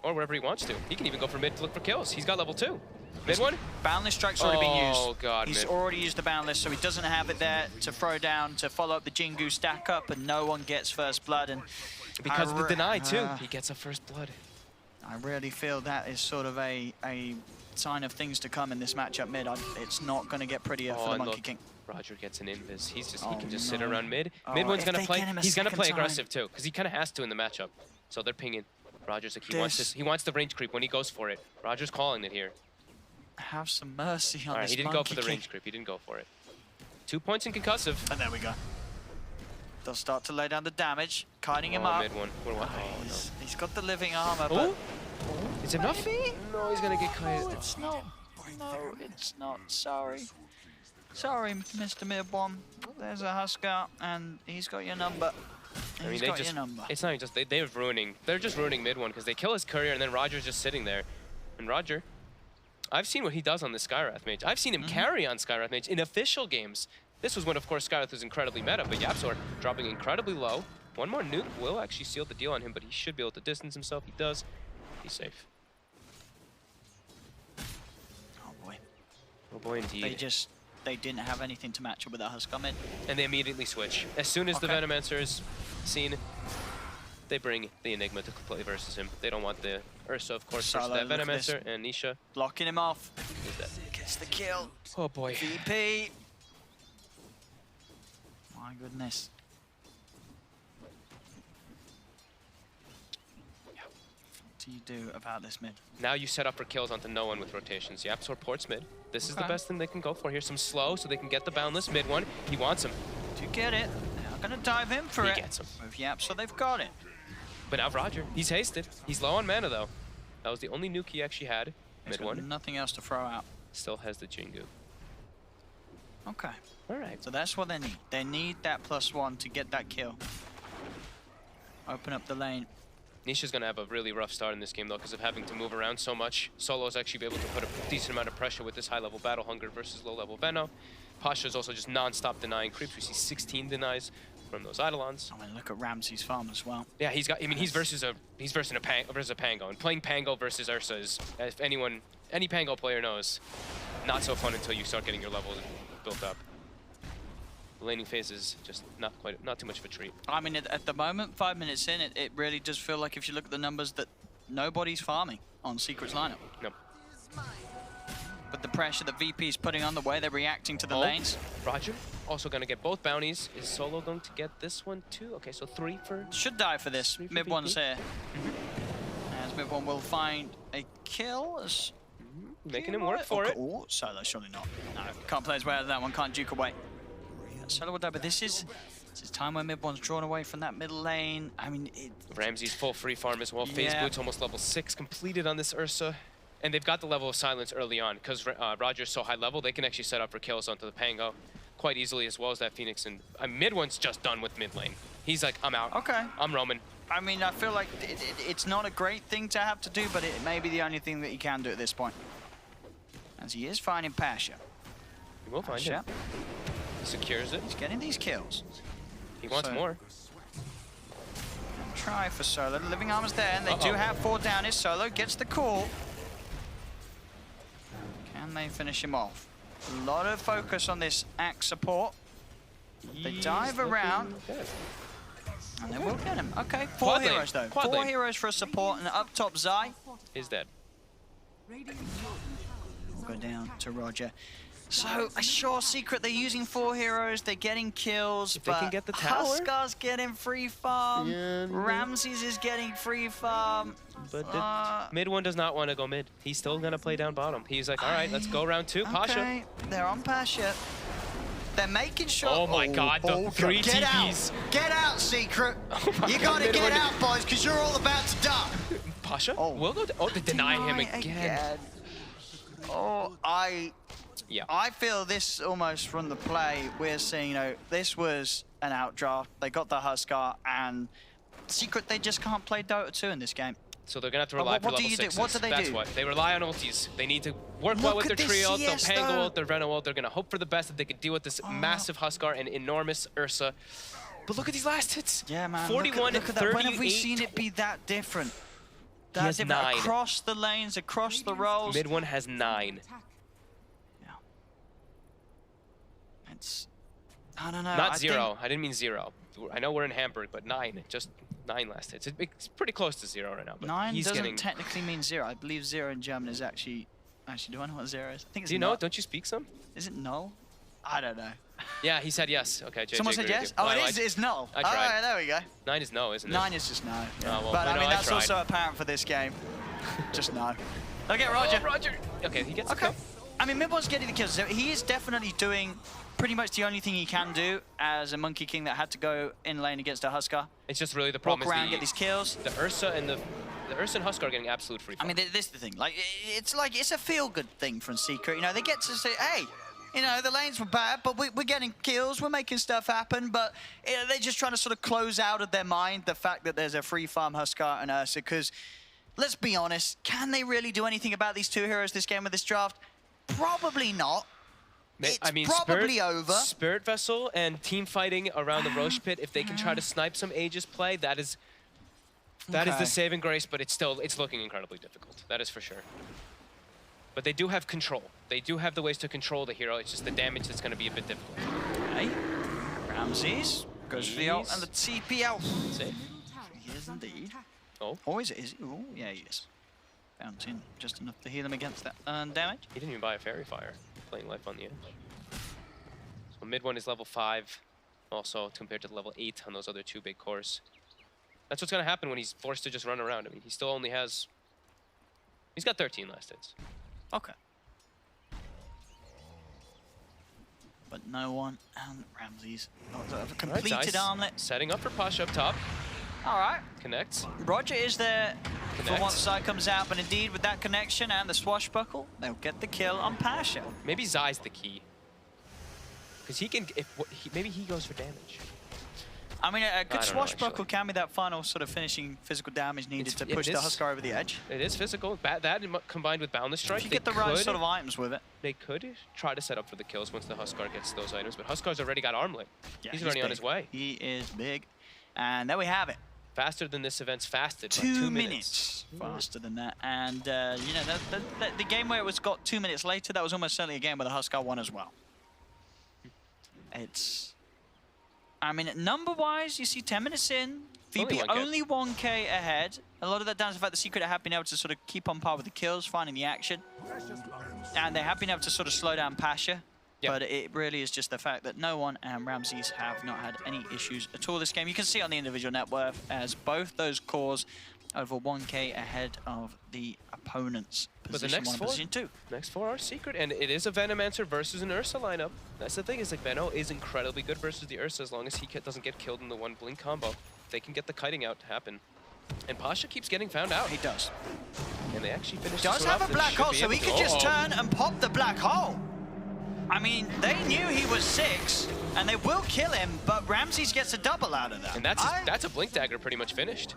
Or wherever he wants to. He can even go for mid to look for kills. He's got level 2. Mid one? Boundless strike's already been used. Oh, God, He's mid. already used the boundless, so he doesn't have it there to throw down, to follow up the Jingu stack up, and no one gets first blood. And because of the deny, too. He gets a first blood. I really feel that is sort of a sign of things to come in this matchup mid. It's not going to get prettier for the Monkey King. Roger gets an invis. He can just sit around mid. Oh, Mid one's going to play. He's going to play time. aggressive, too, because he kind of has to in the matchup. So they're pinging. Roger's like, he wants the range creep when he goes for it. Roger's calling it here. Have some mercy on All right, this he didn't Monkey go for the King. range creep. He didn't go for it. 2 points in concussive. And there we go. They'll start to lay down the damage, kiting him up. Mid one. He's got the living armor, but... Is it enough? No, he's going to get kited. No, it's not. No, it's not. Sorry. Sorry, Mr. Mid One. There's a Huskar, and he's got your number. I mean, it's not even just, they're just ruining mid one because they kill his courier and then Roger's just sitting there. And Roger, I've seen what he does on the Skywrath mage. I've seen him carry on Skywrath mage in official games. This was when, of course, Skywrath was incredibly meta, but YapzOr dropping incredibly low. One more nuke will actually seal the deal on him, but he should be able to distance himself. He does. He's safe. Oh boy. Oh boy, indeed. They didn't have anything to match up with that Huskar mid. And they immediately switch. As soon as the Venomancer is seen, they bring the Enigma to play versus him. They don't want the Ursa, of course, versus that Venomancer, and Nisha. Blocking him off. Gets the kill. Oh boy. VP. My goodness. What do you do about this mid? Now you set up for kills onto no one with rotations. YapzOr ports mid. This is the best thing they can go for here. Some slow so they can get the boundless mid one. He wants him. To get it. They're going to dive in for it. He gets him. With YapzOr, they've got it. But now Roger, he's hasted. He's low on mana though. That was the only nuke he actually had. Mid one. Nothing else to throw out. Still has the Jingu. Okay. All right. So that's what they need. They need that +1 to get that kill. Open up the lane. Nisha's going to have a really rough start in this game, though, because of having to move around so much. Solo's actually be able to put a decent amount of pressure with this high-level Battle Hunger versus low-level Veno. Pasha's also just non-stop denying creeps. We see 16 denies from those Eidolons. I mean, look at Ramsey's farm as well. Yeah, he's got. I mean, he's versus a Pango, and playing Pango versus Ursa is, if any Pango player knows, not so fun until you start getting your levels built up. The laning phase is just not too much of a treat. I mean, at the moment, 5 minutes in, it really does feel like, if you look at the numbers, that nobody's farming on Secret's lineup. No. But the pressure that VP is putting on, the way they're reacting to the lanes. Roger, also going to get both bounties. Is Solo going to get this one too? Okay, so 3 for... Should die for this. Mid one's here. As Mid one will find a kill. Making him work for it. Oh, Solo, surely not. No, can't play his way out of that one, can't duke away. Solo will die, but this is time where Mid one's drawn away from that middle lane. I mean, Ramsey's full free farm as well. Phase Boots almost level 6 completed on this Ursa. And they've got the level of silence early on because Roger's so high level, they can actually set up for kills onto the Pango quite easily, as well as that Phoenix. And Mid one's just done with mid lane. He's like, I'm out. Okay. I'm roaming. I mean, I feel like it's not a great thing to have to do, but it may be the only thing that you can do at this point. as he is finding Pasha. He will find him. He secures it. He's getting these kills. He wants more. Try for Solo. The living armor's there, and they do have 4 down. His Solo gets the call. Can they finish him off? A lot of focus on this Axe support. They dive around. And they will get him. Okay, 4 heroes though. 4 heroes for a support, and up top Zai is dead. We'll go down to Roger. So, a sure Secret, they're using 4 heroes, they're getting kills, if but they can get the tower. Huskar's getting free farm, Ramses is getting free farm. But the mid one does not want to go mid. He's still going to play down bottom. He's like, all right, let's go round 2, Pasha. Okay, they're on Pasha. They're making sure. Oh my god, the 3 TPs. Get out, Secret. You gotta get out, boys, because you're all about to die. Pasha? We'll go. They deny him again. Oh, Yeah. I feel this almost from the play, we're seeing, you know, this was an outdraft. They got the Huskar, and Secret, they just can't play Dota 2 in this game. So they're going to have to rely for level 6s. What do they do? That's what. They rely on ultis. They need to work well with their trio, their Pango ult, their Reno ult. They're going to hope for the best that they can deal with this massive Huskar and enormous Ursa. But look at these last hits. Yeah, man. 41 look and at 38. When have we seen it be that different? He has 9. Across the lanes, across the roles. Mid one has 9. I don't know. Not 0. I didn't mean 0. I know we're in Hamburg, but 9. Just 9 last hits. It's pretty close to 0 right now. But 9 he's doesn't technically mean 0. I believe 0 in German is actually. Do I know what 0 is? I think it's. Do you know? Don't you speak some? Is it null? I don't know. Yeah, he said yes. Okay, JJ. Someone said yes? Oh, it is. It's null. I tried. All right, there we go. 9 is no, isn't it? 9 is just no. Yeah. Oh, well, but I mean, that's tried. also apparent for this game. Just no. Okay, Roger. Oh, Roger. Okay, he gets okay. the kill. I mean, Midbone's getting the kills. So he is definitely doing pretty much the only thing he can do as a Monkey King that had to go in lane against a Huskar. It's just really the problem Walk around, get these kills. The Ursa and the Ursa and Huskar are getting absolute free fire. I mean, this is the thing. Like it's a feel-good thing from Secret. You know, they get to say, hey, you know, the lanes were bad, but we're getting kills, we're making stuff happen, but you know, they're just trying to sort of close out of their mind the fact that there's a free farm Huskar and Ursa, because let's be honest, can they really do anything about these 2 heroes this game with this draft? Probably not. It's probably over. Spirit Vessel and team fighting around the Roche pit, if they can try to snipe some Aegis play, that is the saving grace, but it's looking incredibly difficult. That is for sure. But they do have control. They do have the ways to control the hero. It's just the damage that's going to be a bit difficult. Okay. Ramses goes for the ult and the TP out. Safe. He is indeed. Oh. Oh, is it? Oh, yeah, he is. Bounce in just enough to heal him against that damage. He didn't even buy a Fairy Fire. Playing life on the edge. So mid one is level 5, also compared to the level 8 on those other 2 big cores. That's what's going to happen when he's forced to just run around. I mean, he still only has... He's got 13 last hits. Okay. But no one, and Ramses have a completed armlet. Setting up for Pasha up top. All right. Connects. Roger is there for once Zai comes out, but indeed with that connection and the swashbuckle, they'll get the kill on Pasha. Maybe Zai's the key. Because he can, maybe he goes for damage. I mean, a good swashbuckle can be that final sort of finishing physical damage needed to push the Huskar over the edge. It is physical. That combined with Boundless Strike, if you get the right sort of items with it. They could try to set up for the kills once the Huskar gets those items, but Huskar's already got armlet. Yeah, he's already on his way. He is big. And there we have it. Faster than this event's fasted. 2 minutes faster than that. And, you know, the game where it was got 2 minutes later, that was almost certainly a game where the Huskar won as well. It's... I mean, number-wise, you see 10 minutes in, VP only 1k ahead. A lot of that down to the fact the Secret have been able to sort of keep on par with the kills, finding the action. And they have been able to sort of slow down Pasha. Yep. But it really is just the fact that no one and Ramses have not had any issues at all this game. You can see on the individual net worth as both those cores over 1k ahead of the opponents. Position 1 and position 2. Next 4 are Secret, and it is a Venomancer versus an Ursa lineup. That's the thing, is like Veno is incredibly good versus the Ursa as long as he doesn't get killed in the 1 blink combo. They can get the kiting out to happen. And Pasha keeps getting found out. He does. And they actually finish. Does have a black hole, so he could just turn and pop the black hole. I mean, they knew he was 6, and they will kill him, but Ramses gets a double out of that. And that's a blink dagger pretty much finished.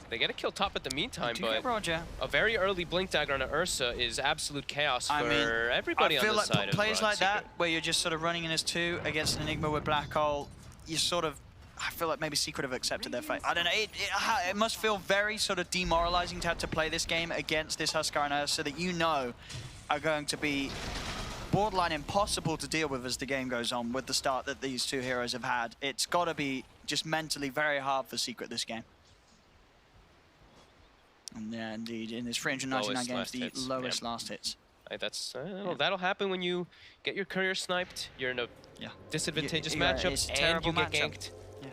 They get a kill top at the meantime, Do you get but Roger? a very early blink dagger on an Ursa is absolute chaos for everybody I on feel the like side of plays like Secret. that, where you're just sort of running in as two against an Enigma with Black Hole, you sort of, I feel like maybe Secret have accepted their fate. I don't know, it must feel very sort of demoralizing to have to play this game against this Huskar and Ursa that you know are going to be borderline impossible to deal with as the game goes on with the start that these two heroes have had. It's got to be just mentally very hard for Secret this game. And yeah, indeed, in this 399 games, the lowest last hits. That's that'll happen when you get your courier sniped. You're in a disadvantageous matchup, and you get ganked. Yeah,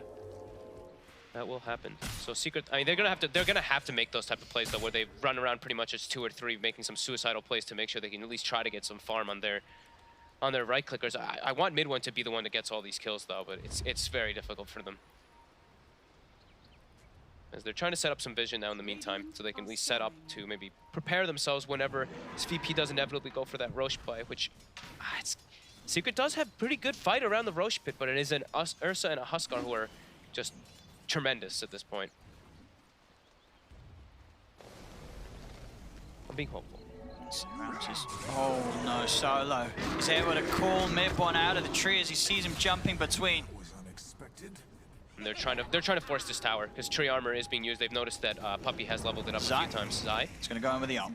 that will happen. So Secret, I mean, they're gonna have to make those type of plays though, where they run around pretty much as 2 or 3, making some suicidal plays to make sure they can at least try to get some farm on their right clickers. I want mid one to be the one that gets all these kills though, but it's very difficult for them. As they're trying to set up some vision now in the meantime, so they can at least set up to maybe prepare themselves whenever this VP does inevitably go for that Roche play, which Secret does have pretty good fight around the Roche pit, but it is an Ursa and a Huskar who are just tremendous at this point. I'm being hopeful. Oh no, Solo. He's able to call mid one out of the tree as he sees him jumping between. And they're trying to force this tower because tree armor is being used. They've noticed that Puppey has leveled it up a few times. Zai. He's going to go in with the ult.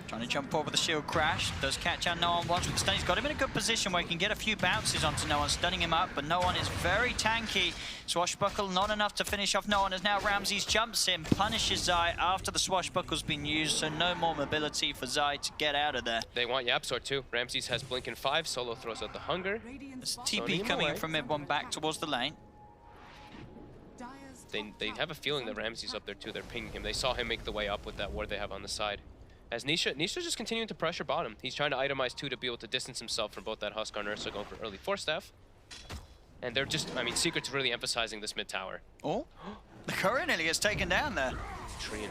Trying to jump forward with the shield crash. Does catch out No One once with the stun. He's got him in a good position where he can get a few bounces onto No One, stunning him up, but No One is very tanky. Swashbuckle not enough to finish off No One as now Ramses jumps in, punishes Zai after the Swashbuckle's been used, so no more mobility for Zai to get out of there. They want Yapsor too. Ramses has blink in 5. Solo throws out the hunger. There's TP coming in from mid one back towards the lane. They have a feeling that Ramses up there too. They're pinging him. They saw him make the way up with that ward they have on the side. As Nisha's just continuing to pressure bottom. He's trying to itemize too to be able to distance himself from both that Huskar and Ursa, going for early force staff. And they're just, I mean, Secret's really emphasizing this mid tower. Oh, the courier nearly gets taken down there. Tree.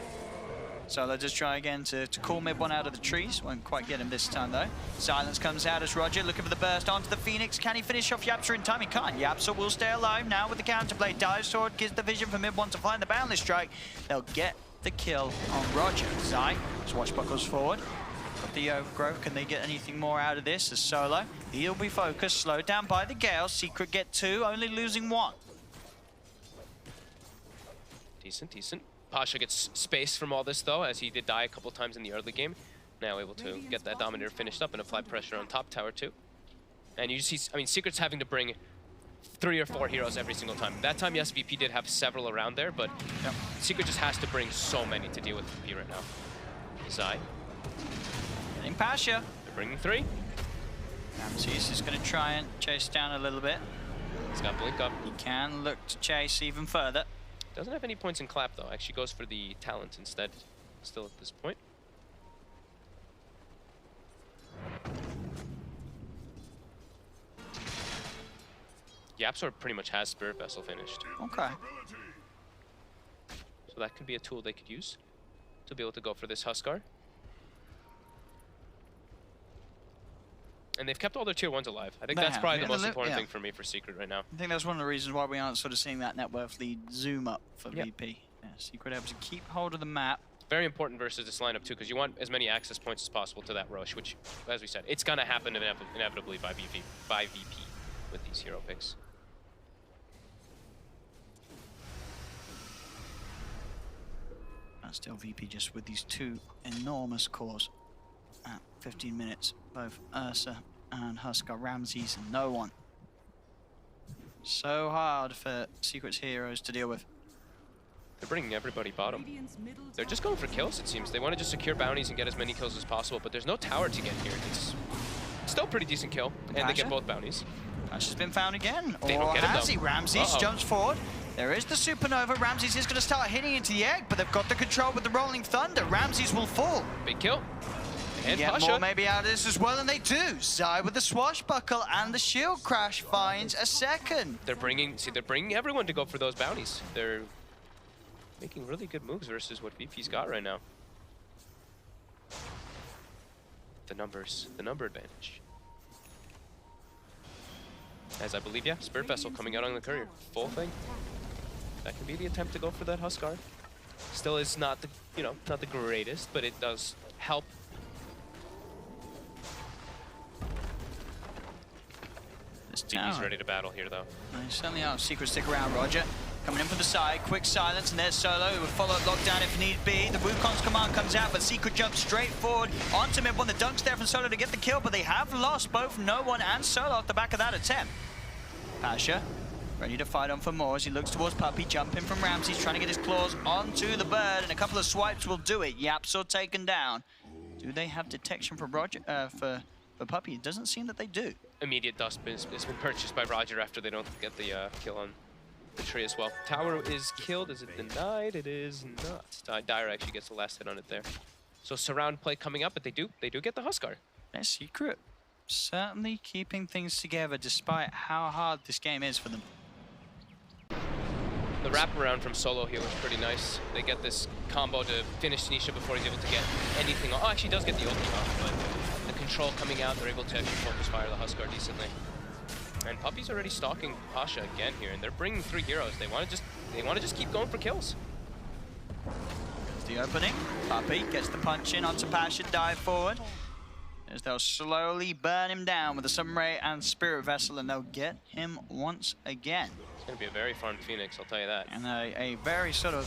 So they'll just try again to call mid one out of the trees. Won't quite get him this time though. Silence comes out as Roger looking for the burst onto the Phoenix. Can he finish off Yapsor in time? He can't. Yapsor will stay alive now with the counterplay. Dive Sword gives the vision for mid one to find the boundless strike. They'll get the kill on Roger. Zai, Swashbuckles forward. Got the overgrowth. Can they get anything more out of this? As Solo, he'll be focused. Slowed down by the Gale. Secret get 2, only losing 1. Decent. Pasha gets space from all this though, as he did die a couple times in the early game. Now able to get that Dominator finished up and apply pressure on top tower too. And you see, I mean, Secret's having to bring 3 or 4 heroes every single time. That time, yes, VP did have several around there, but Secret just has to bring so many to deal with VP right now. Zai. Getting Pasha. They're bringing 3. Ramses is going to try and chase down a little bit. He's got blink up. He can look to chase even further. Doesn't have any points in clap though. Actually goes for the talent instead. Still at this point. Yapsor pretty much has Spirit Vessel finished. Okay. So that could be a tool they could use to be able to go for this Huskar. And they've kept all their tier 1s alive. I think that's probably the most important thing for me for Secret right now. I think that's one of the reasons why we aren't sort of seeing that net worth lead zoom up for VP. Yeah, Secret able to keep hold of the map. Very important versus this lineup too, because you want as many access points as possible to that Roche, which, as we said, it's gonna happen inevitably by VP with these hero picks. And still VP just with these 2 enormous cores at 15 minutes. Both Ursa and Huskar, Ramses and No One. So hard for Secret's heroes to deal with. They're bringing everybody bottom. They're just going for kills, it seems. They want to just secure bounties and get as many kills as possible, but there's no tower to get here. It's still a pretty decent kill, and they get both bounties. Pasha's been found again. They don't get has him, he? Ramses jumps forward. There is the supernova. Ramses is going to start hitting into the egg, but they've got the control with the rolling thunder. Ramses will fall. Big kill. And get Pasha. more maybe out of this as well, and they do. Zai with the swashbuckle and the shield crash finds a second. They're bringing everyone to go for those bounties. They're making really good moves versus what VP's got right now. The number advantage. As I believe, Spirit Vessel coming out on the courier. Full thing. That could be the attempt to go for that Huskar. Still is not the, you know, not the greatest, but it does help. DP's ready to battle here, though. They certainly are. Secret stick around, Roger. Coming in from the side, quick silence, and there's Solo, who would follow up lockdown if need be. The Wukong's command comes out, but Secret jumps straight forward onto mid one. The dunk's there from Solo to get the kill, but they have lost both No One and Solo off the back of that attempt. Pasha, ready to fight on for more as he looks towards Puppey, jumping from Ramses, trying to get his claws onto the bird, and a couple of swipes will do it. Yapsaw taken down. Do they have detection for Roger, for Puppey? It doesn't seem that they do. Immediate dust has been purchased by Roger after they don't get the kill on the tree as well. Tower is killed. Is it denied? It is not. Dire actually gets the last hit on it there. So surround play coming up, but they do get the Huskar. Their Secret certainly keeping things together despite how hard this game is for them. The wraparound from Solo here was pretty nice. They get this combo to finish Nisha before he's able to get anything off. Oh, actually does get the ulti off, but the control coming out, they're able to actually focus fire the Huskar decently. And Puppey's already stalking Pasha again here, and they're bringing 3 heroes. They want to just keep going for kills. The opening, Puppey gets the punch in onto Pasha, dive forward. As they'll slowly burn him down with the Sun Ray and Spirit Vessel, and they'll get him once again. It's going to be a very farmed Phoenix, I'll tell you that. And a very sort of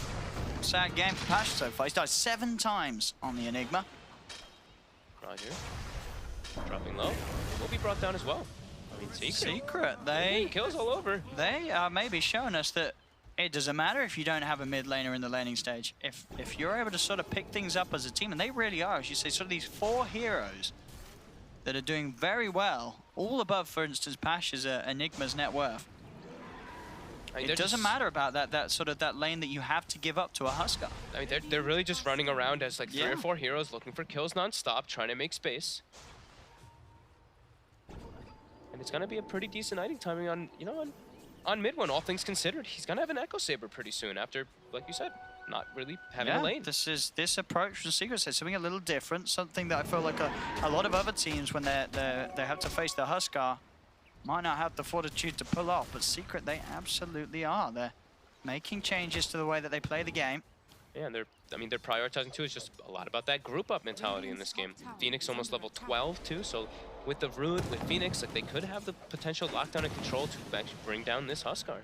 sad game for Pasha so far. He's died 7 times on the Enigma. Roger. Dropping low. Will be brought down as well. I mean, Secret, they kills all over. They are maybe showing us that it doesn't matter if you don't have a mid laner in the laning stage. If you're able to sort of pick things up as a team, and they really are, as you say, sort of these 4 heroes that are doing very well, all above, for instance, Pasha's Enigma's net worth. I mean, it doesn't matter about that lane that you have to give up to a Huskar. I mean, they're really just running around as like 3 or 4 heroes looking for kills non-stop, trying to make space. And it's gonna be a pretty decent item timing on, you know, on mid one, all things considered. He's gonna have an Echo Saber pretty soon after, like you said, not really having a lane. This approach from Secret is something a little different, something that I feel like a lot of other teams, when they have to face the Huskar, might not have the fortitude to pull off, but Secret, they absolutely are. They're making changes to the way that they play the game. Yeah, and they're prioritizing too. It's just a lot about that group up mentality in this game. Phoenix almost level 12 too, so with the Rune, with Phoenix, like they could have the potential lockdown and control to actually bring down this Huskar.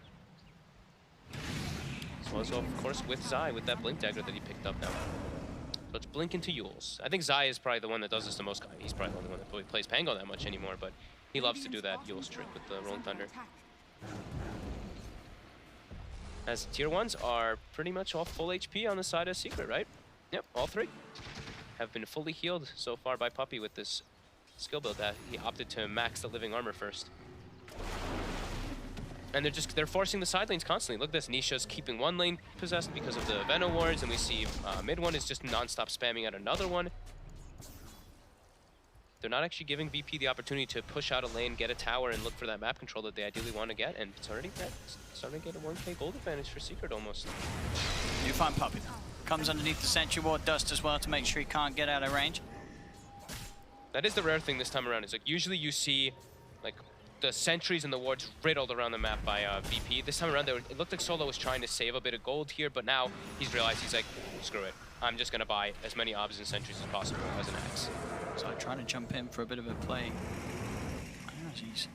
As well as, of course, with Zai, with that Blink Dagger that he picked up now. So it's Blink into Yules. I think Zai is probably the one that does this the most. He's probably the only one that really plays Pango that much anymore, but he loves to do that Yules trick with the Rolling Thunder. As tier 1s are pretty much all full HP on the side of Secret, right? Yep, all 3 have been fully healed so far by Puppey with this skill build that he opted to max the living armor first. And they're forcing the side lanes constantly. Look at this, Nisha's keeping one lane possessed because of the Venom wards, and we see mid one is just non-stop spamming at another one. They're not actually giving VP the opportunity to push out a lane, get a tower, and look for that map control that they ideally want to get, and it's already starting to get a 1k gold advantage for Secret almost. You find Puppey. Comes underneath the Sentry Ward dust as well to make sure he can't get out of range. That is the rare thing this time around. Is like usually you see like the sentries and the wards riddled around the map by VP. This time around, it looked like Solo was trying to save a bit of gold here, but now he's realized he's like, screw it. I'm just going to buy as many obs and sentries as possible as an axe. So trying to jump in for a bit of a play. He's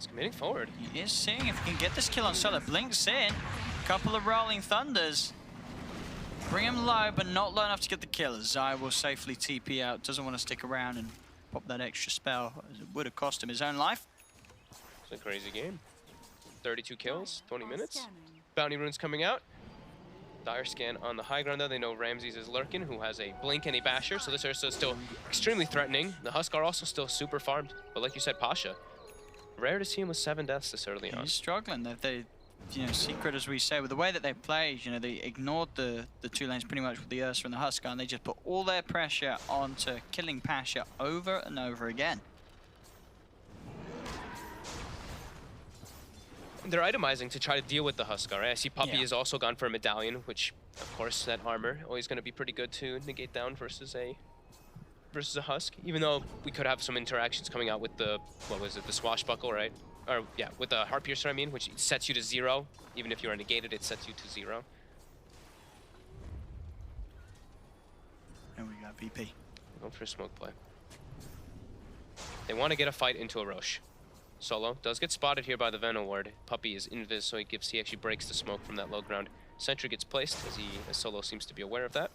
committing forward. He is seeing if he can get this kill on Solo. Blinks in. Couple of Rolling Thunders. Bring him low, but not low enough to get the kill. Zai will safely TP out. Doesn't want to stick around and pop that extra spell, as it would have cost him his own life. It's a crazy game. 32 kills, 20 minutes. Bounty runes coming out. Dire scan on the high ground though. They know Ramses is lurking, who has a blink and a basher, so this Ursa is still extremely threatening. The Huskar also still super farmed, but like you said, Pasha. Rare to see him with 7 deaths this early on. He's struggling. They, you know, Secret, as we say, with the way that they play, you know, they ignored the 2 lanes pretty much with the Ursa and the Huskar, and they just put all their pressure onto killing Pasha over and over again. They're itemizing to try to deal with the Huskar. Right? I see Puppey has also gone for a medallion, which, of course, that armor always going to be pretty good to negate down versus a Husk. Even though we could have some interactions coming out with the, what was it, the Swashbuckle, right? Or yeah, with the Heart Piercer, I mean, which sets you to 0. Even if you are negated, it sets you to 0. Here we go, VP. Going for a smoke play. They want to get a fight into a Roche. Solo does get spotted here by the Venom ward. Puppey is invis, so he actually breaks the smoke from that low ground. Sentry gets placed as Solo seems to be aware of that.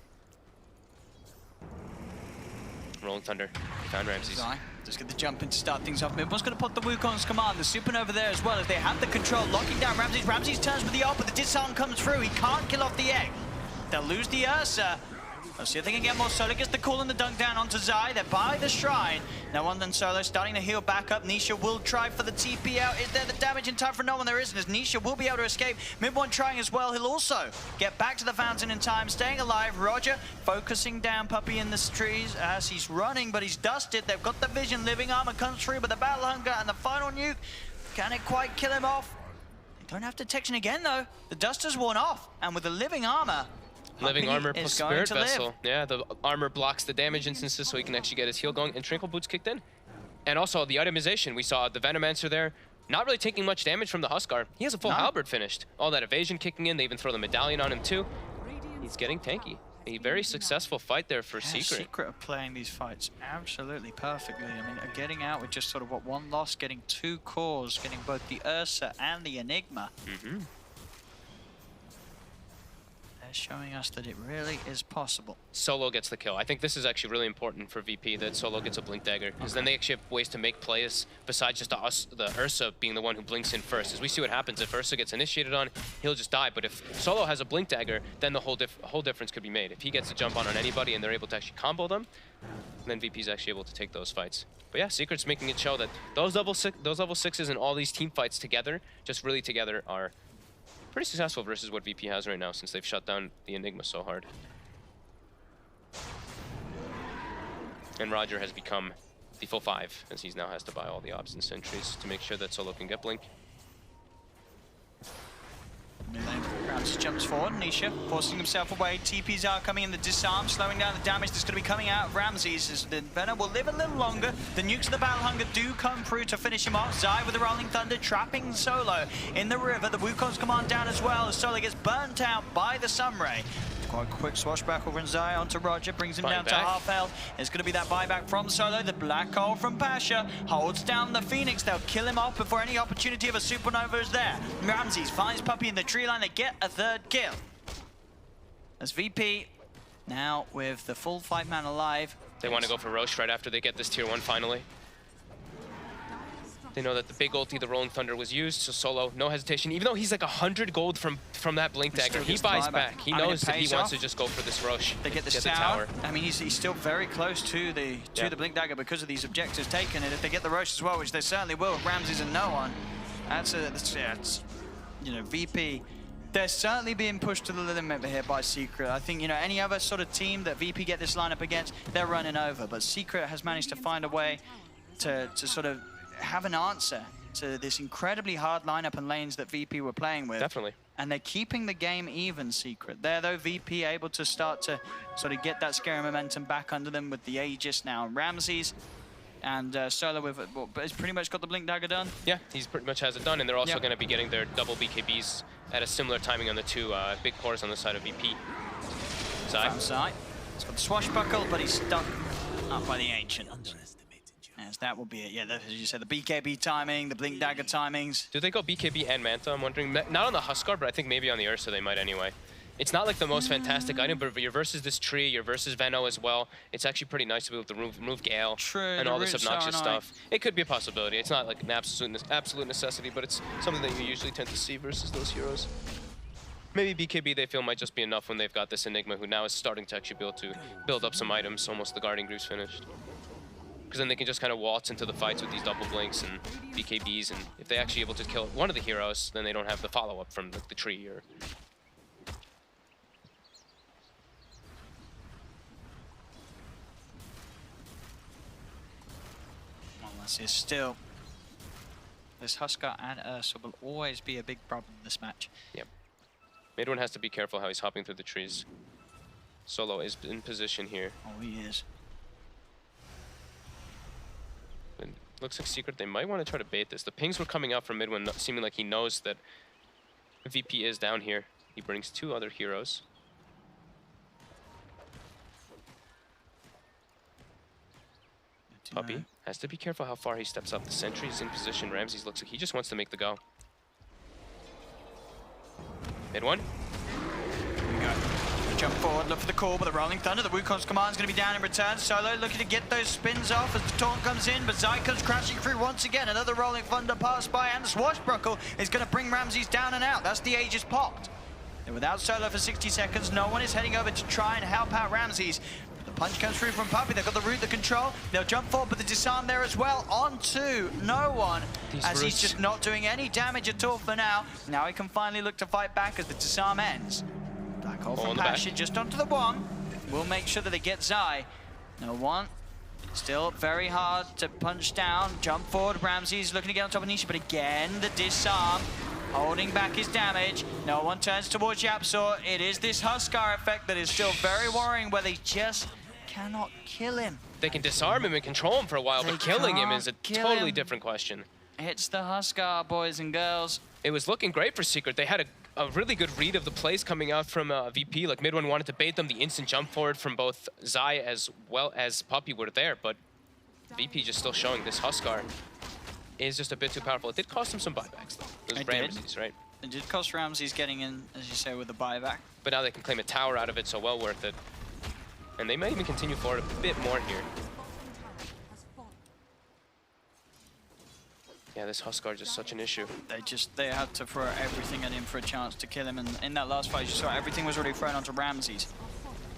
Rolling Thunder. They found Ramses. Just get the jump in to start things off. Midway's going to put the Wukong's command. The Supernova there as well as they have the control, locking down Ramses. Ramses turns with the ult, but the disarm comes through. He can't kill off the egg. They'll lose the Ursa. Let's see if they can get more. Solo gets the call and the dunk down onto Zai. They're by the shrine. No one then Solo starting to heal back up. Nisha will try for the TP out. Is there the damage in time for no one? There isn't, as Nisha will be able to escape. Mid-one trying as well. He'll also get back to the fountain in time, staying alive. Roger focusing down Puppey in the trees as he's running, but he's dusted. They've got the vision. Living Armor comes through, but the Battle Hunger and the final nuke, can it quite kill him off? They don't have detection again, though. The dust has worn off, and with the Living Armor, Living Armor plus Spirit Vessel. Live. Yeah, the armor blocks the damage instances so he can actually get his heal going, and Trinkle Boots kicked in. And also the itemization, we saw the Venomancer there, not really taking much damage from the Huskar. He has a full halberd finished. All that evasion kicking in, they even throw the medallion on him too. He's getting tanky. A very successful fight there for Secret. Secret are playing these fights absolutely perfectly. I mean, getting out with just sort of one loss, getting 2 cores, getting both the Ursa and the Enigma. Showing us that it really is possible. Solo gets the kill. I think this is actually really important for VP that Solo gets a Blink Dagger, because then they actually have ways to make plays besides just the Ursa being the one who blinks in first. As we see what happens, if Ursa gets initiated on, he'll just die. But if Solo has a Blink Dagger, then the whole difference could be made. If he gets a jump on anybody and they're able to actually combo them, then VP's actually able to take those fights. But yeah, Secret's making it show that those level 6s and all these team fights together, just really together, are pretty successful versus what VP has right now since they've shut down the Enigma so hard. And Roger has become the full 5, as he now has to buy all the obs and sentries to make sure that Solo can get Blink. Ramses jumps forward, Nisha forcing himself away. TPs are coming in, the disarm, slowing down the damage that's going to be coming out of Ramses as the Venom will live a little longer. The nukes of the Battle Hunger do come through to finish him off. Zai with the Rolling Thunder trapping Solo in the river. The Wukong's command down as well as Solo gets burnt out by the Sunray. Quite a quick swashbuckle from Zai onto Roger, brings him down to half health. There's going to be that buyback from Solo. The Black Hole from Pasha holds down the Phoenix. They'll kill him off before any opportunity of a Supernova is there. Ramses finds Puppey in the tree line. They get a 3rd kill. As VP now with the full 5-man alive. They want to go for Roche right after they get this tier 1 finally. They know that the big ulti, the Rolling Thunder, was used, so Solo, no hesitation. Even though he's like 100 gold from that Blink Dagger, he buys back. He knows that he wants to just go for this Roche. They get the tower. I mean, he's still very close to the Blink Dagger because of these objectives taken. And if they get the Roche as well, which they certainly will, Ramses and no one. That's you know, VP. They're certainly being pushed to the limit here by Secret. I think, you know, any other sort of team that VP get this lineup against, they're running over. But Secret has managed to find a way to sort of have an answer to this incredibly hard lineup and lanes that VP were playing with. Definitely. And they're keeping the game even, Secret. There, though, VP able to start to sort of get that scary momentum back under them with the Aegis now. Ramses and Solo with has pretty much got the Blink Dagger done. Yeah, he's pretty much has it done, and they're also going to be getting their double BKBs at a similar timing on the 2 big cores on the side of VP. Zai. He's got the swashbuckle, but he's stuck up by the Ancient. Yes, that will be it. Yeah, as you said, the BKB timing, the Blink Dagger timings. Do they go BKB and Manta? I'm wondering. Not on the Huskar, but I think maybe on the Ursa they might anyway. It's not like the most fantastic item, but you're versus this tree, you're versus Veno as well. It's actually pretty nice to be able to remove Gale and all this obnoxious stuff. It could be a possibility. It's not like an absolute necessity, but it's something that you usually tend to see versus those heroes. Maybe BKB they feel might just be enough when they've got this Enigma, who now is starting to actually be able to build up some items, almost the Guardian Greaves finished. Because then they can just kind of waltz into the fights with these double blinks and BKBs, and if they're actually able to kill one of the heroes, then they don't have the follow-up from the tree or... Well, this is still... This Huskar and Ursa will always be a big problem in this match. Yep. Midone has to be careful how he's hopping through the trees. Solo is in position here. Oh, he is. And looks like Secret, they might want to try to bait this. The pings were coming out from Midone, seeming like he knows that VP is down here. He brings 2 other heroes. Puppy has to be careful how far he steps up. The sentry's in position. Ramses looks like he just wants to make the go. Mid one. Here we go. Jump forward, look for the call, but the Rolling Thunder, the Wukong's command is going to be down in return. Solo looking to get those spins off as the taunt comes in, but Zai comes crashing through once again. Another Rolling Thunder pass by, and the Swashbuckle is going to bring Ramses down and out. That's the Aegis popped. They're without Solo for 60 seconds. No one is heading over to try and help out Ramses. The punch comes through from Puppy. They've got the root, the control. They'll jump forward, but the disarm there as well. On to no one, as he's just not doing any damage at all for now. Now he can finally look to fight back as the disarm ends. Black hole from Pasha just onto the one. We'll make sure that they get Zai. No one. Still very hard to punch down. Jump forward. Ramses looking to get on top of Nisha, but again, the disarm holding back his damage. No one turns towards Yapsor. It is this Huskar effect that is still very worrying, where they just cannot kill him. They can disarm him and control him for a while, but killing him is a totally different question. It's the Huskar, boys and girls. It was looking great for Secret. They had a really good read of the plays coming out from VP. Like, mid one wanted to bait them. The instant jump forward from both Zai as well as Puppy were there, but VP just still showing this Huskar is just a bit too powerful. It did cost him some buybacks, though. Those Ramses, right? It did cost Ramses getting in, as you say, with the buyback. But now they can claim a tower out of it, so well worth it. And they might even continue forward a bit more here. Yeah, this Huskar is just such an issue. They had to throw everything at him for a chance to kill him, and in that last fight, you saw everything was already thrown onto Ramses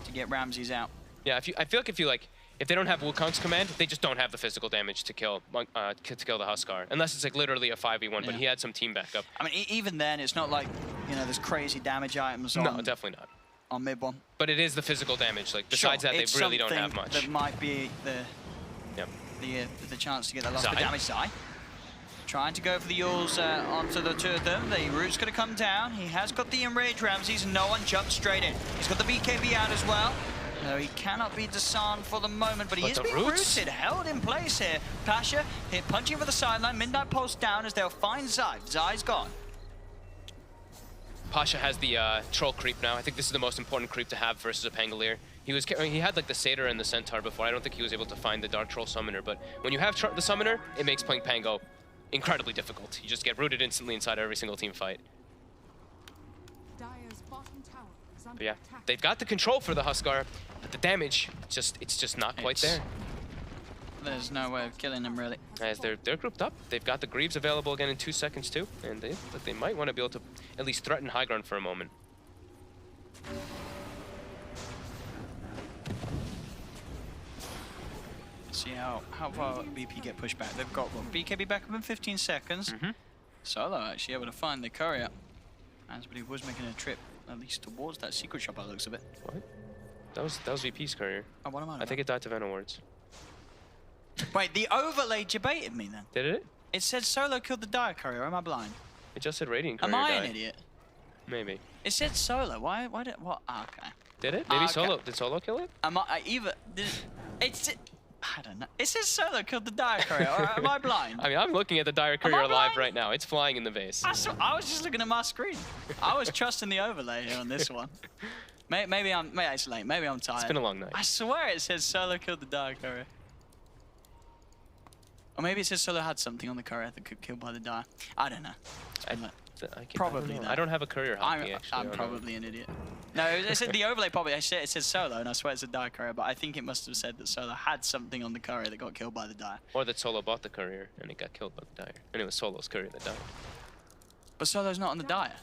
to get Ramses out. Yeah, I feel like if they don't have Wukong's command, they just don't have the physical damage to kill the Huskar, unless it's like literally a 5v1. But he had some team backup. I mean, even then, it's not like, you know, there's crazy damage items on. No, definitely not. On mid one. But it is the physical damage. Like, besides that, they really don't have much. That might be the chance to get that last bit of damage. Zai trying to go for the Yules onto the two of them. The root's going to come down. He has got the enraged Ramses, and no one jumps straight in. He's got the BKB out as well. No, he cannot be disarmed for the moment, but he is being rooted, held in place here. Pasha hit punching for the sideline. Midnight Pulse down as they'll find Zai. Zai's gone. Pasha has the troll creep now. I think this is the most important creep to have versus a Pangolier. He had like the Satyr and the Centaur before. I don't think he was able to find the Dark Troll Summoner, but when you have the Summoner, it makes playing Pango incredibly difficult. You just get rooted instantly inside every single team fight. But yeah, they've got the control for the Huskar, but the damage, it's just not quite there. There's no way of killing him, really. As they're grouped up. They've got the Greaves available again in 2 seconds too, and they might want to be able to at least threaten high ground for a moment. See how far BP get pushed back. They've got BKB back up in 15 seconds. Solo actually able to find the courier, but he was making a trip at least towards that secret shop by the looks of it. What? That was VP's courier. Oh, what am I think it died to Venom Wards. Wait, the overlay debated me then. Did it? It said Solo killed the Dire Courier. Am I blind? It just said Radiant Courier Am I died. an idiot? Maybe. It said Solo. Why did what? Ah, okay. Did it? Maybe Solo. Did Solo kill it? Am I I don't know. It says Solo killed the Dire Courier. Or am I blind? I mean, I'm looking at the Dire Courier live right now. It's flying in the vase. I was just looking at my screen. I was trusting the overlay here on this one. Maybe it's late. Maybe I'm tired. It's been a long night. I swear it says Solo killed the Dire Courier. Or maybe it says Solo had something on the courier that could kill by the Dire. I don't know. Probably I don't have a courier hotkey, actually. I'm probably an idiot. No, it said the overlay probably. It said Solo, and I swear it's a Dire Courier, but I think it must have said that Solo had something on the courier that got killed by the Dire. Or that Solo bought the courier and it got killed by the Dire. And it was Solo's courier that died. But Solo's not on the Dire.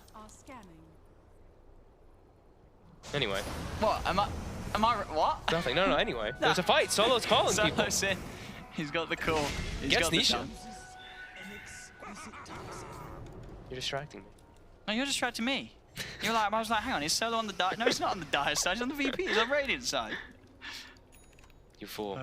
Anyway. What? Am I what? Nothing. No, anyway. No. There's a fight. Solo's calling people. Solo's in. He's got the call. He's got Nisha. You're distracting me. No, you're distracting me. I was like, hang on, is Solo on the Dire? No, he's not on the Dire side, he's on the VP, he's on Radiant side. You fool.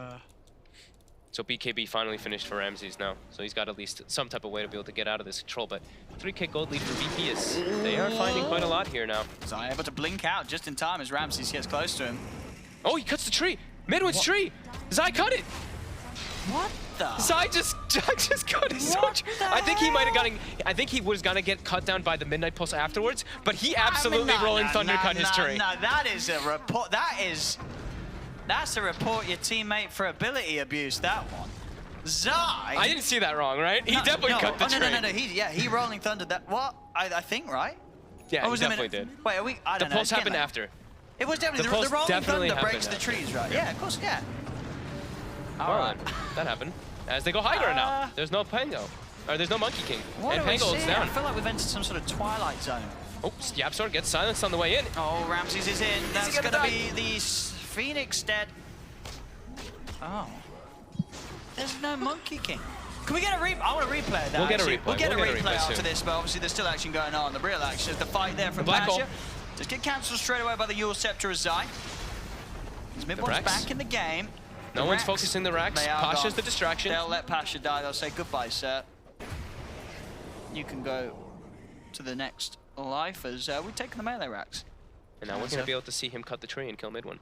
So BKB finally finished for Ramses now. So he's got at least some type of way to be able to get out of this control, but 3k gold lead for VP is, they are finding quite a lot here now. Zai able to blink out just in time as Ramses gets close to him. Oh, he cuts the tree! Midwood's tree! Zai cut it! What the? Zai just cut his own tree. I think he was gonna get cut down by the Midnight Pulse afterwards, but he absolutely Rolling Thunder cut his tree. No, that is a report. That's a report your teammate for ability abuse, that one. Zai! I didn't see that wrong, right? He definitely cut the train. No. He Rolling Thundered that. What? I think, right? Yeah, he definitely did. Wait, are we? I don't know. The pulse happened after. It was definitely the Rolling Thunder breaks the trees, right? Yeah, of course, yeah. All right, that happened. As they go Hydra now. There's no Pango. Or there's no Monkey King. And Pango's down. I feel like we've entered some sort of Twilight Zone. Oops, Yapsor gets silenced on the way in. Oh, Ramses is in. That's going to be the Phoenix dead. Oh. There's no Monkey King. Can we get a replay? I want a replay of that. We'll get a replay. We'll get a replay after soon. this, but obviously there's still action going on. The real action is the fight there from Black Pasha. hole. Just get cancelled straight away by the Yule Scepter of Zai. His mid one's back in the game. No one's focusing the Rax. Pasha's the distraction. They'll let Pasha die. They'll say goodbye, sir. You can go to the next life as we've taken the melee Rax. And now we're going to be able to see him cut the tree and kill mid one.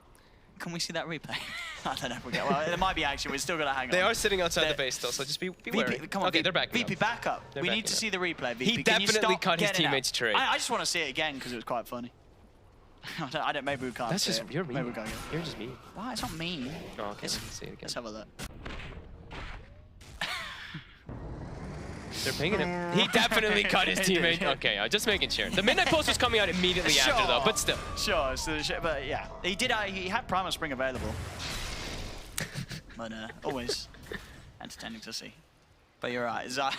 Can we see that replay? I don't know if we get. Well, there might be action. We're still going to hang on. They are sitting outside the base still, so just be wary. Come on, okay, they're back. VP, back up. We need to see the replay. VP, he definitely cut his teammate's tree. I just want to see it again because it was quite funny. I don't. Maybe we can't. That's just you're mean. Maybe we can't. You're just mean. Why? It's not mean. Oh, okay. Let's see it again. Let's have a look. They're pinging him. He definitely cut his teammate. Okay, just making sure. The Midnight Pulse was coming out immediately after, though, but still. Sure, but yeah. He did. He had Primal Spring available. But always entertaining to see. But you're right. Zai,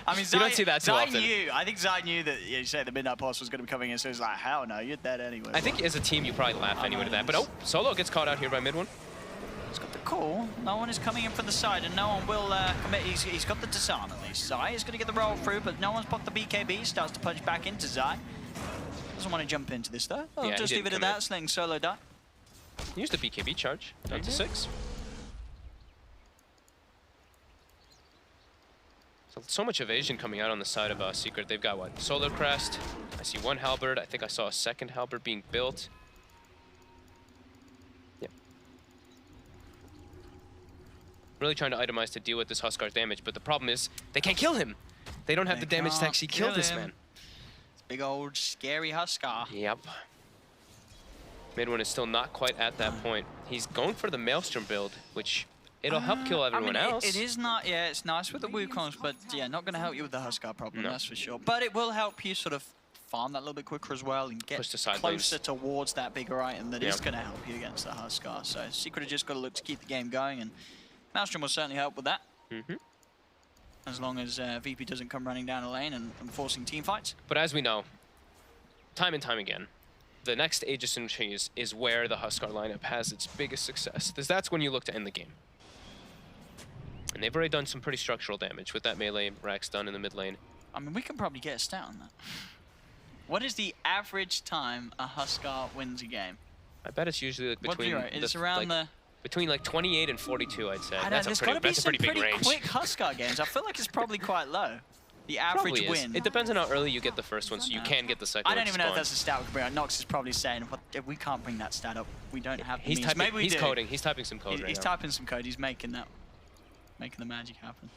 I mean, Zai, you don't see that too often. I think Zai knew that you said the Midnight Pulse was going to be coming in, so he's like, hell no, you're dead anyway. I think as a team, you probably laugh anyway to that. But oh, Solo gets caught out here by mid one. He's got the call. No one is coming in from the side, and no one will commit. He's got the disarm at least. Zai is going to get the roll through, but no one's popped the BKB. Starts to punch back into Zai. Doesn't want to jump into this though. I'll just leave it at that. Sling Solo die. Use the BKB charge. Down to 6. So much evasion coming out on the side of Secret. They've got what? Solar Crest. I see one halberd. I think I saw a second halberd being built. Yep. Really trying to itemize to deal with this Huskar's damage, but the problem is they can't kill him. They don't have the damage to actually kill this man. It's big old scary Huskar. Yep. Mid one is still not quite at that point. He's going for the Maelstrom build, which it'll help kill everyone else. It is not, yeah, it's nice with the Wukongs, but yeah, not going to help you with the Huskar problem, that's for sure. But it will help you sort of farm that a little bit quicker as well and get closer towards that bigger item that is going to help you against the Huskar. So Secret have just got to look to keep the game going, and Maelstrom will certainly help with that. As long as VP doesn't come running down a lane and forcing team fights. But as we know, time and time again, the next Aegis and Cheese is where the Huskar lineup has its biggest success, because that's when you look to end the game. And they've already done some pretty structural damage with that melee Rax done in the mid lane. I mean, we can probably get a stat on that. What is the average time a Huskar wins a game? I bet it's usually like between it's around between like 28 and 42, I'd say. I know, that's a pretty big range. Quick Huskar games. I feel like it's probably quite low. The average win. It depends on how early you get the first one, so you can get the second one. I don't even know if that's a stat we can bring up. Nox is probably saying, "What? We can't bring that stat up. We don't have the means." Maybe we do. He's coding. He's typing some code right now. He's typing some code. He's making the magic happen.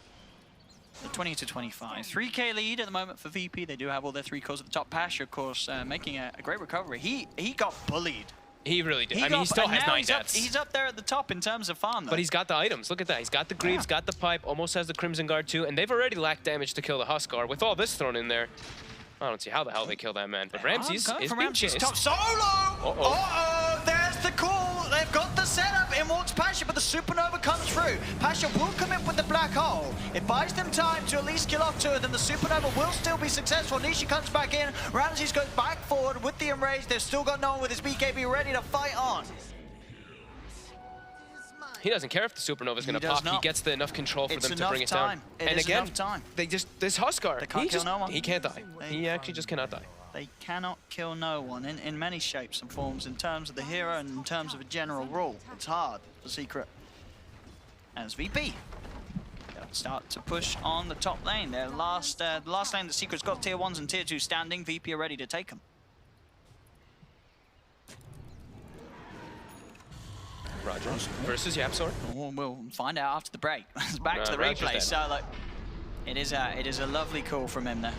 The 20 to 25. 3K lead at the moment for VP. They do have all their 3 kills at the top. Pasha, of course, making a great recovery. He got bullied. He really did. I mean, he still has 9 deaths. He's up there at the top in terms of farm, though. But he's got the items. Look at that. He's got the Greaves, got the Pipe, almost has the Crimson Guard, too. And they've already lacked damage to kill the Huskar. With all this thrown in there, I don't see how the hell they kill that man. But Ramses is being chased. Top solo! Uh-oh! There's the call. They've got the setup. In walks Pasha, but the Supernova comes through. Pasha will come in with the Black Hole. It buys them time to at least kill off 2 of them. The Supernova will still be successful. Nishi comes back in. Ramses goes back forward with the Enrage. They've still got no one with his BKB ready to fight on. He doesn't care if the Supernova is going to pop. He gets enough control for them to bring it down. And again, this Huskar, he can't die. He actually just cannot die. They cannot kill no one in many shapes and forms in terms of the hero and in terms of a general rule. It's hard for Secret. As VP start to push on the top lane. Their last lane, the Secret's got tier 1s and tier 2 standing. VP are ready to take them. Roger versus Yapsor. We'll find out after the break. It's back to the replay. So, like, it is a lovely call from him there.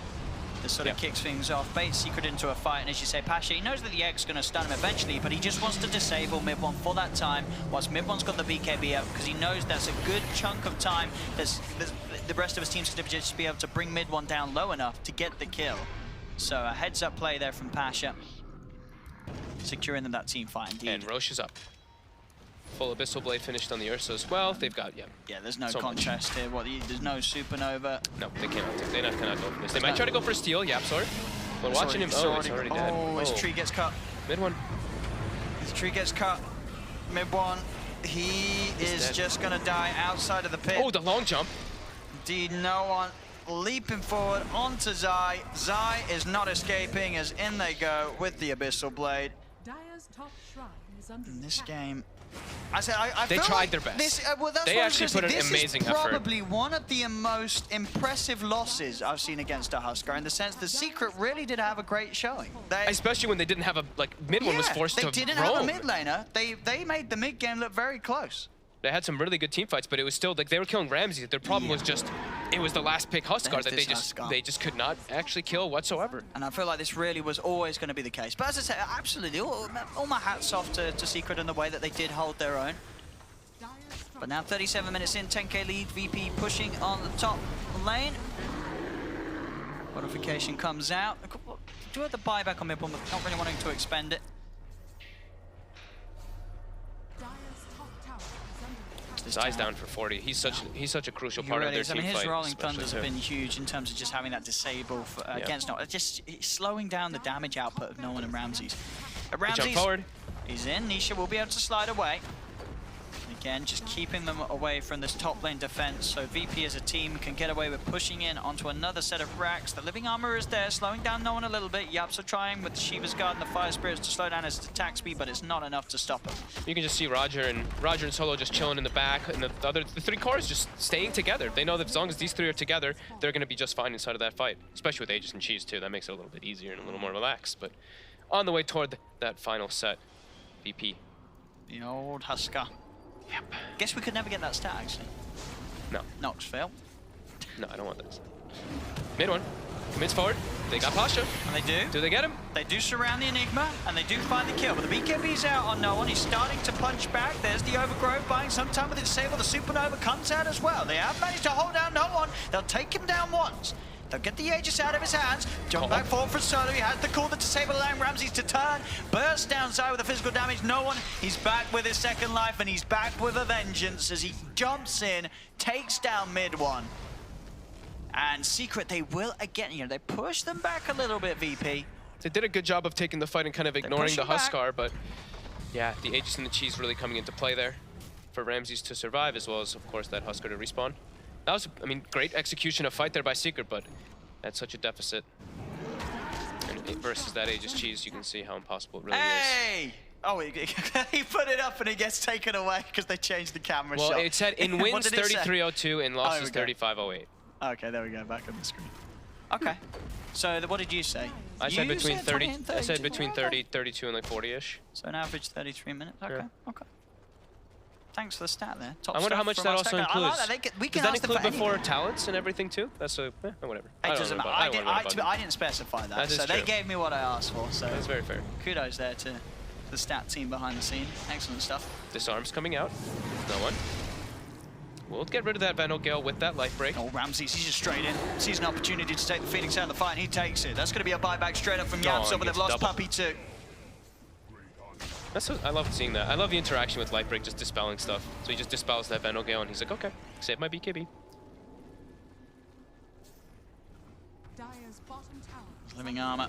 This sort of kicks things off, baits Secret into a fight, and as you say, Pasha, he knows that the X is going to stun him eventually, but he just wants to disable mid one for that time, whilst mid one's got the BKB up, because he knows that's a good chunk of time. The rest of his team's going to just be able to bring mid one down low enough to get the kill. So a heads-up play there from Pasha, securing them that team fight indeed. And Roche is up. Full Abyssal Blade finished on the Ursa as well. They've got, yeah, there's no so contrast here. There's no Supernova. No, they cannot. They cannot go for this. They might try to go for a steal, YapzOr. But watching him, it's already dead. Oh, his tree gets cut. Mid one. His tree gets cut. Mid one. He is just going to die outside of the pit. Oh, the long jump. Indeed, no one leaping forward onto Zai. Zai is not escaping as in they go with the Abyssal Blade. In this game, I they feel tried like their best. They actually put an amazing effort. This is probably one of the most impressive losses I've seen against a Huskar, in the sense the Secret really did have a great showing. Especially when they didn't have a, mid one was forced to roam. They didn't have a mid laner. They made the mid game look very close. They had some really good team fights, but it was still, they were killing Ramsey. Their problem was just, it was the last pick Huskar that they just could not actually kill whatsoever. And I feel like this really was always going to be the case. But as I say, absolutely, all my hats off to Secret and the way that they did hold their own. But now 37 minutes in, 10k lead, VP pushing on the top lane. Modification comes out. Do have the buyback on mid, but not really wanting to expend it. Zai's down for 40. He's such a crucial part of their team fight. His Rolling Thunders have been huge in terms of just having that disable for, against no one. Just slowing down the damage output of no one and Ramses. Ramses, jump forward. He's in. Nisha will be able to slide away. Again, just keeping them away from this top lane defense, so VP as a team can get away with pushing in onto another set of racks. The Living Armor is there, slowing down no one a little bit. Yaps are trying with the Shiva's Guard and the Fire Spirits to slow down his attack speed, but it's not enough to stop him. You can just see Roger and Solo just chilling in the back, and the three cores just staying together. They know that as long as these three are together, they're going to be just fine inside of that fight, especially with Aegis and Cheese too. That makes it a little bit easier and a little more relaxed. But on the way toward that final set, VP. The old Huskar. Yep. Guess we could never get that stat, actually. No. Nox fail. No, I don't want this. Mid one. Commits forward. They got Pasha. And they do. Do they get him? They do surround the Enigma, and they do find the kill. But the BKB's out on no one. He's starting to punch back. There's the Overgrowth buying some time with the disable. The Supernova comes out as well. They have managed to hold down no one. They'll take him down once. They'll get the Aegis out of his hands. Jump back forward for Solo. He has the call, the disable, allowing Ramses to turn. Burst down Zai with the physical damage. No one. He's back with his second life, and he's back with a vengeance as he jumps in, takes down mid one. And Secret, they will again, they push them back a little bit, VP. They did a good job of taking the fight and kind of ignoring the Huskar, but yeah, the Aegis and the Cheese really coming into play there for Ramses to survive, as well as, of course, that Huskar to respawn. That was, great execution of fight there by Secret, but that's such a deficit. And versus that Aegis Cheese, you can see how impossible it really is. Oh, he put it up and he gets taken away because they changed the camera shot. Well, it said in wins 3302 and losses 3508. Okay, there we go, back on the screen. Okay. So what did you say? I said between 30. I said between 30, 32, and like 40-ish. So an average 33 minutes. Okay. Sure. Okay. Thanks for the stat there. Top I wonder how much that also includes. Does that include before talents and everything too? That's whatever. It doesn't matter. I didn't specify that, so they gave me what I asked for. So that's very fair. Kudos there to the stat team behind the scene. Excellent stuff. Disarm's coming out. No one. We'll get rid of that Vandal Gale with that life break. Oh, Ramses, he's just straight in. Sees an opportunity to take the Phoenix out of the fight, and he takes it. That's going to be a buyback straight up from Yaps, but they've lost Puppy too. I love seeing that. I love the interaction with Lightbreak, just dispelling stuff. So he just dispels that Vandal Gale, and he's like, okay, save my BKB. Living Armor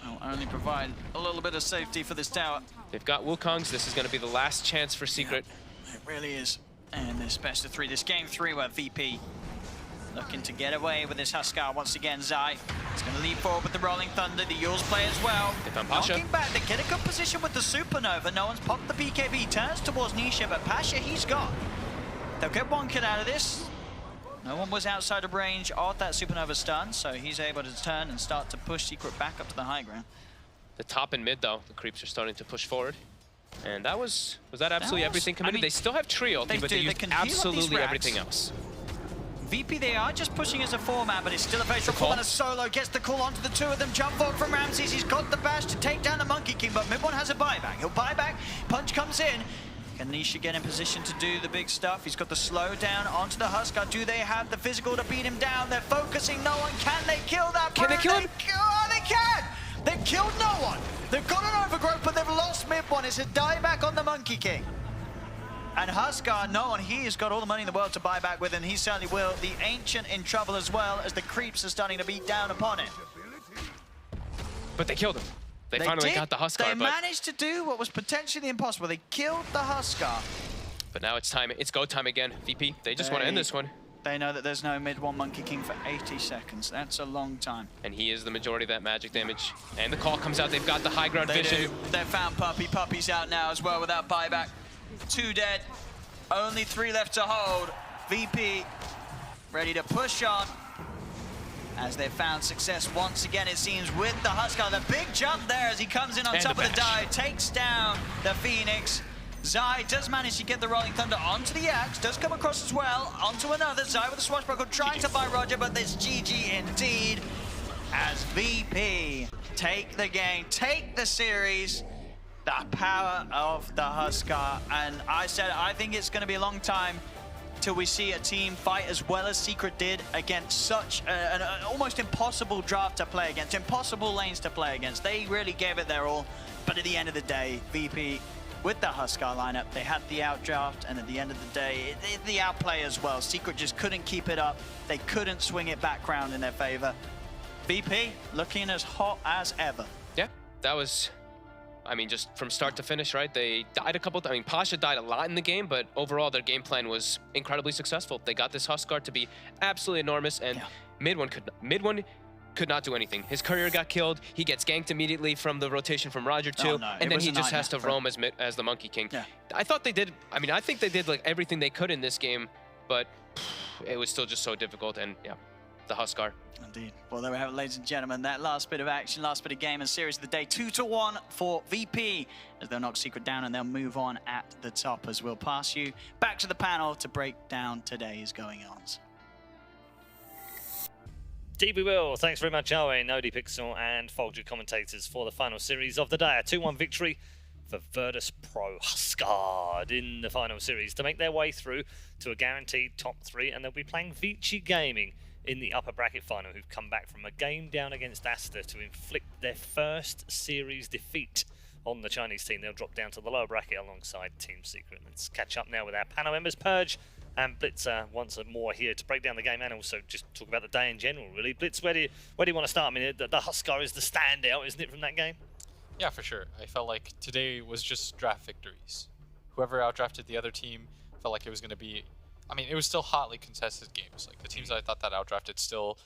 will only provide a little bit of safety for this tower. They've got Wukongs. This is going to be the last chance for Secret. Yeah, it really is. And this best of three, this game 3 where VP looking to get away with this Huskar once again. Zai is going to leap forward with the Rolling Thunder. The Yules play as well. They found Pasha. Knocking back, they get a good position with the Supernova. No one's popped the BKB, turns towards Nisha, but Pasha, he's gone. They'll get one kill out of this. No one was outside of range of that Supernova stun, so he's able to turn and start to push Secret back up to the high ground. The top and mid, though, the creeps are starting to push forward. And that was that absolutely everything committed? They still have trio, but they used absolutely everything else. VP, they are just pushing as a 4-man, but it's still a very strong call. And a solo gets the call onto the two of them. Jump forward from Ramses. He's got the bash to take down the Monkey King, but Mid1 has a buyback. He'll buy back. Punch comes in. Can Nisha get in position to do the big stuff? He's got the slow down onto the Huskar. Do they have the physical to beat him down? They're focusing no one. Can they kill that? Can they kill him? Oh, they can! They've killed no one. They've got an overgrowth, but they've lost Mid1. It's a dieback on the Monkey King. And Huskar, no one, he has got all the money in the world to buy back with, and he certainly will. The Ancient in trouble as well, as the creeps are starting to beat down upon it. But they killed him. They finally got the Huskar. They managed to do what was potentially impossible. They killed the Huskar. But now it's time. It's go time again. VP, they just want to end this one. They know that there's no Mid1 Monkey King for 80 seconds. That's a long time. And he is the majority of that magic damage. And the call comes out. They've got the high ground vision. They've found Puppy. Puppy's out now as well without buyback. 2 dead. Only 3 left to hold. VP ready to push on. As they've found success once again, it seems, with the Huskar. The big jump there as he comes in on top of the dive, takes down the Phoenix. Zai does manage to get the Rolling Thunder onto the Axe, does come across as well, onto another. Zai with the swashbuckle trying to buy Roger, but there's GG indeed. As VP take the game, take the series. The power of the Huskar. And I said, I think it's going to be a long time till we see a team fight as well as Secret did against such an almost impossible draft to play against, impossible lanes to play against. They really gave it their all, but at the end of the day, VP with the Huskar lineup, they had the outdraft, and at the end of the day, the outplay as well. Secret just couldn't keep it up. They couldn't swing it back round in their favor. VP looking as hot as ever. Yeah, that was... I mean, just from start to finish, right? They died a couple times. I mean, Pasha died a lot in the game, but overall, their game plan was incredibly successful. They got this Huskar to be absolutely enormous, and Mid1 could not do anything. His courier got killed. He gets ganked immediately from the rotation from Roger too, and then he just has to roam as the Monkey King. Yeah. I thought they did. I mean, I think they did like everything they could in this game, but it was still just so difficult. And yeah, the Huskar. Indeed. Well, there we have it, ladies and gentlemen. That last bit of action, last bit of game and series of the day. 2-1 for VP as they'll knock Secret down and they'll move on at the top, as we'll pass you back to the panel to break down today's going-ons. DB Will, thanks very much, Owen, ODPixel and Folger commentators for the final series of the day. A 2-1 victory for Virtus.Pro Huskar in the final series to make their way through to a guaranteed top 3, and they'll be playing Vici Gaming in the upper bracket final, who've come back from a game down against Asta to inflict their first series defeat on the Chinese team. They'll drop down to the lower bracket alongside Team Secret. Let's catch up now with our panel members, Purge and Blitzer, once more here to break down the game and also just talk about the day in general, really. Blitz, where do you want to start? I mean, the Huskar is the standout, isn't it, from that game? Yeah, for sure. I felt like today was just draft victories. Whoever outdrafted the other team felt like it was going to be... I mean, it was still hotly contested games. Like, the teams I thought that outdrafted still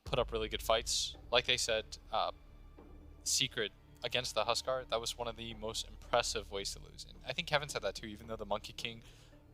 put up really good fights. Like they said, Secret against the Huskar, that was one of the most impressive ways to lose. And I think Kevin said that too, even though the Monkey King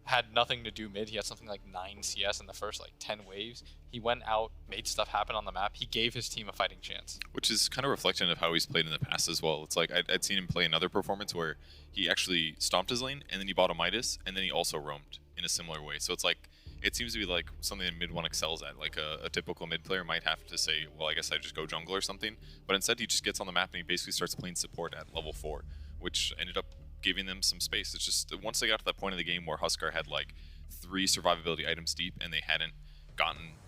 had nothing to do mid. He had something like 9 CS in the first like 10 waves. He went out, made stuff happen on the map. He gave his team a fighting chance. Which is kind of reflective of how he's played in the past as well. It's like I'd seen him play another performance where he actually stomped his lane and then he bought a Midas and then he also roamed in a similar way. So it's like, it seems to be like something that mid one excels at. Like a typical mid player might have to say, well, I guess I just go jungle or something. But instead he just gets on the map and he basically starts playing support at level 4, which ended up giving them some space. It's just once they got to that point of the game where Huskar had like 3 survivability items deep and they hadn't